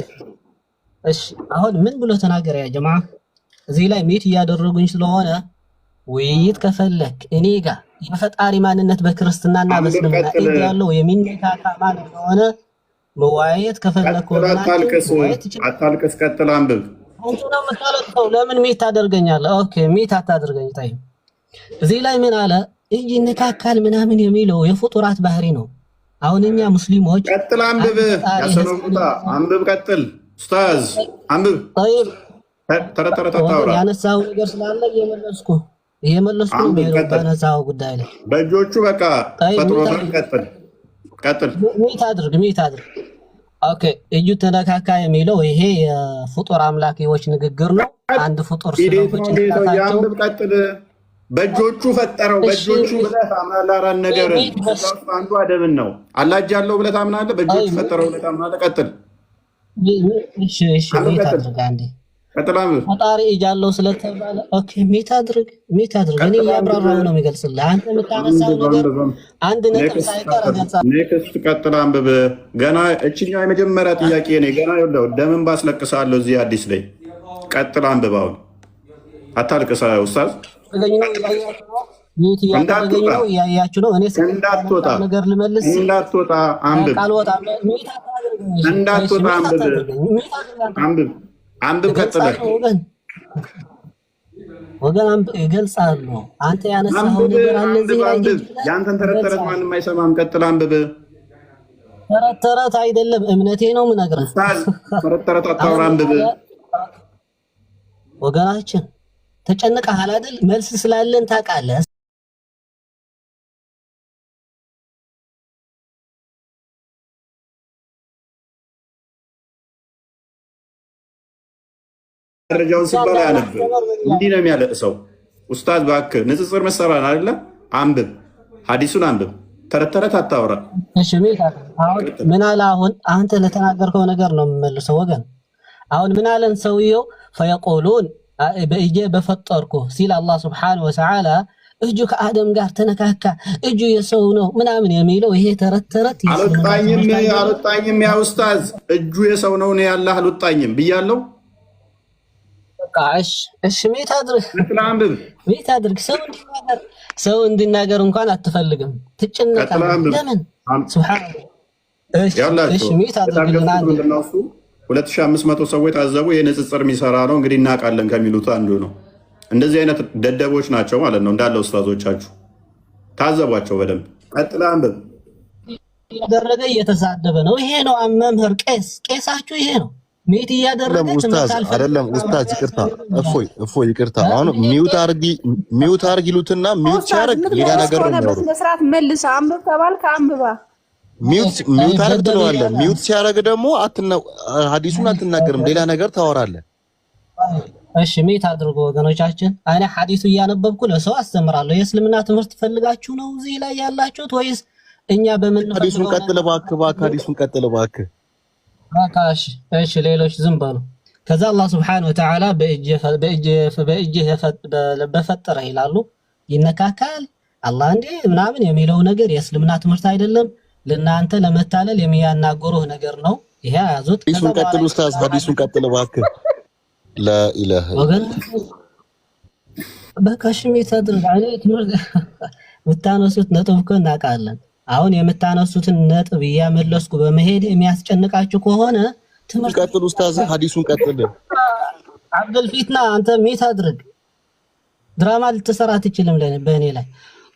እሺ አሁን ምን ብሎ ተናገረ ያ ጀማዓ? እዚህ ላይ ሚት እያደረጉኝ ስለሆነ ውይይት ከፈለክ እኔ ጋር የፈጣሪ ማንነት በክርስትናና በእስልምና ያለው የሚነካካ ማን እንደሆነ መዋየት ከፈለክ አታልቅስ፣ ቀጥል፣ አንብብ። አንተ ነው የምታለቅሰው። ለምን ሚት ታደርገኛለህ? ኦኬ ሚት አታደርገኝ። ታይ እዚህ ላይ ምን አለ? እጅ ይነካካል ምናምን የሚለው የፍጡራት ባህሪ ነው። አሁን እኛ ሙስሊሞች ቀጥል፣ አንብብ፣ ያሰነውታ አንብብ፣ ቀጥል ኡስታዝ አንብብ። طيب ተረተረታ ታውራ ያነሳው ነገር ስላለ እየመለስኩ ነው ባነሳው ጉዳይ ላይ በእጆቹ በቃ ፈጥሮ ቀጥል ቀጥል። ሚት አድርግ። ኦኬ እጁ ተነካካ የሚለው ይሄ የፍጡር አምላኪዎች ንግግር ነው። አንድ ፍጡር ስለሆነ አንብብ፣ ቀጥል። በእጆቹ ፈጠረው፣ በእጆቹ ብለህ ታምናለህ። አራን ነገር አንዱ አደብን ነው አላጃለው ብለህ ታምናለህ። በእጆቹ ፈጠረው ብለህ ታምናለህ። ቀጥል። እሺ ሚት አድርግ አንዴ ፈጣሪ እጃለው ስለተባለ ኦኬ ሚት አድርግ። እኔ ያብራራው ነው የሚገልጽልህ። አንተ የምታነሳው ነገር አንድ ነጥብ ሳይቀር ገልጻለሁ። ኔክስት ቀጥል፣ አንብብ። ገና እችኛው የመጀመሪያ ጥያቄ ነው። ገና ይኸውልህ ደምን ባስለቅሳለሁ እዚህ አዲስ ላይ። ቀጥል፣ አንብብ። አሁን አታልቅስ ኡስታዝ። እያያችሁ ነው። እኔ እንዳትወጣ ነገር ልመልስ፣ እንዳትወጣ፣ አንብብ። እንዳትወጣ፣ አንብብ አንብብ፣ ቀጥል ወገን ይገልጻሉ። አንተ ያነሳኸው ነገር አለ እዚህ ላይ ያንተን ተረት ማንም አይሰማም። ቀጥል፣ አንብብ። ተረት አይደለም እምነቴ ነው የምነግርህ። ተረት አታውራ፣ አንብብ። ወገናችን ተጨንቀሃል አይደል? መልስ ስላለን ታውቃለህ። መረጃውን ሲባል አያነብም። እንዲህ ነው የሚያለቅሰው። ኡስታዝ እባክህ ንጽጽር መሰራን አይደለ? አንብብ፣ ሐዲሱን አንብብ። ተረት አታውራ። እሺ አሁን ምን አለ? አሁን አንተ ለተናገርከው ነገር ነው የምመልሰው ወገን። አሁን ምን አለን ሰውየው? ፈየቁሉን በእጄ በፈጠርኩ ሲል አላህ ሱብሓነሁ ወተዓላ እጁ ከአደም ጋር ተነካካ፣ እጁ የሰው ነው ምናምን የሚለው ይሄ ተረት አልወጣኝም። ያ ኡስታዝ እጁ የሰው ነው ነው ያላህ አልወጣኝም ብያለሁ። እሺ ሚት አድርግ። ሰው እንዲናገር እንኳን አትፈልግም፣ ትጨነቃለህ። ለምን? ሱብሃንአላህ። እሺ ሚት አድርግ። 2500 ሰዎች ታዘቡ። የንጽጽር የሚሰራ ነው እንግዲህ እናውቃለን ከሚሉት አንዱ ነው። እንደዚህ አይነት ደደቦች ናቸው ማለት ነው እንዳለ ኡስታዞቻችሁ። ታዘቧቸው በደንብ። ቀጥል፣ አንብብ። ያደረገ እየተሳደበ ነው። ይሄ ነው መምህር ቄሳችሁ ይሄ ነው ሚት እያደረገ አይደለም ኡስታዝ፣ ይቅርታ እፎይ ይቅርታ። አሁን ሚውት አርግ ይሉትና ሚውት ሲያደርግ ሌላ ነገር ነው የሚያወሩት። በስነ ስርዓት መልስ፣ አንብብ ተባልክ አንብባ። ሚውት አርግ ትለዋለህ። ሚውት ሲያደርግ ደግሞ ሐዲሱን አትናገርም፣ ሌላ ነገር ታወራለህ። እሺ ሚት አድርጎ ወገኖቻችን፣ እኔ ሐዲሱ እያነበብኩ ለሰው አስተምራለሁ። የእስልምና ትምህርት ፈልጋችሁ ነው እዚህ ላይ ያላችሁት ወይስ እኛ በምን? ሐዲሱን ቀጥል እባክህ፣ ሐዲሱን ቀጥል እባክህ። እሺ ሌሎች ዝም በሉ። ከዛ አላህ ሱብሓነሁ ወተዓላ በእጅህ በፈጠረ ይላሉ። ይነካካል አላህ እንዴ ምናምን የሚለው ነገር የእስልምና ትምህርት አይደለም። ለእናንተ ለመታለል የሚያናገሩህ ነገር ነው። ይሄ ያዙት። ሐዲሱን ቀጥል ኡስታዝ፣ ሐዲሱን ቀጥል እባክህ። ላኢላሃ ወገን በቃ እሺ ሚት አድርግ። እኔ ትምህርት የምታነሱት ነጥብ እኮ እናውቃለን። አሁን የምታነሱትን ነጥብ እያመለስኩ በመሄድ የሚያስጨንቃችሁ ከሆነ ትምህርት ቀጥል ኡስታዝ፣ ሐዲሱን ቀጥል። አብዱል ፊትና አንተ ሚት አድርግ። ድራማ ልትሰራ አትችልም በእኔ ላይ።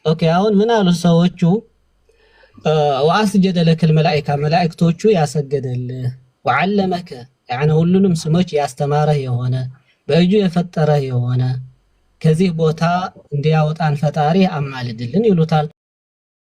ኦኬ አሁን ምን አሉ ሰዎቹ? ወአስጀደ ለከል መላኢካ መላእክቶቹ ያሰገደልህ፣ ወዓለመከ ያኔ ሁሉንም ስሞች ያስተማረህ የሆነ በእጁ የፈጠረህ የሆነ ከዚህ ቦታ እንዲያወጣን ፈጣሪ አማልድልን ይሉታል።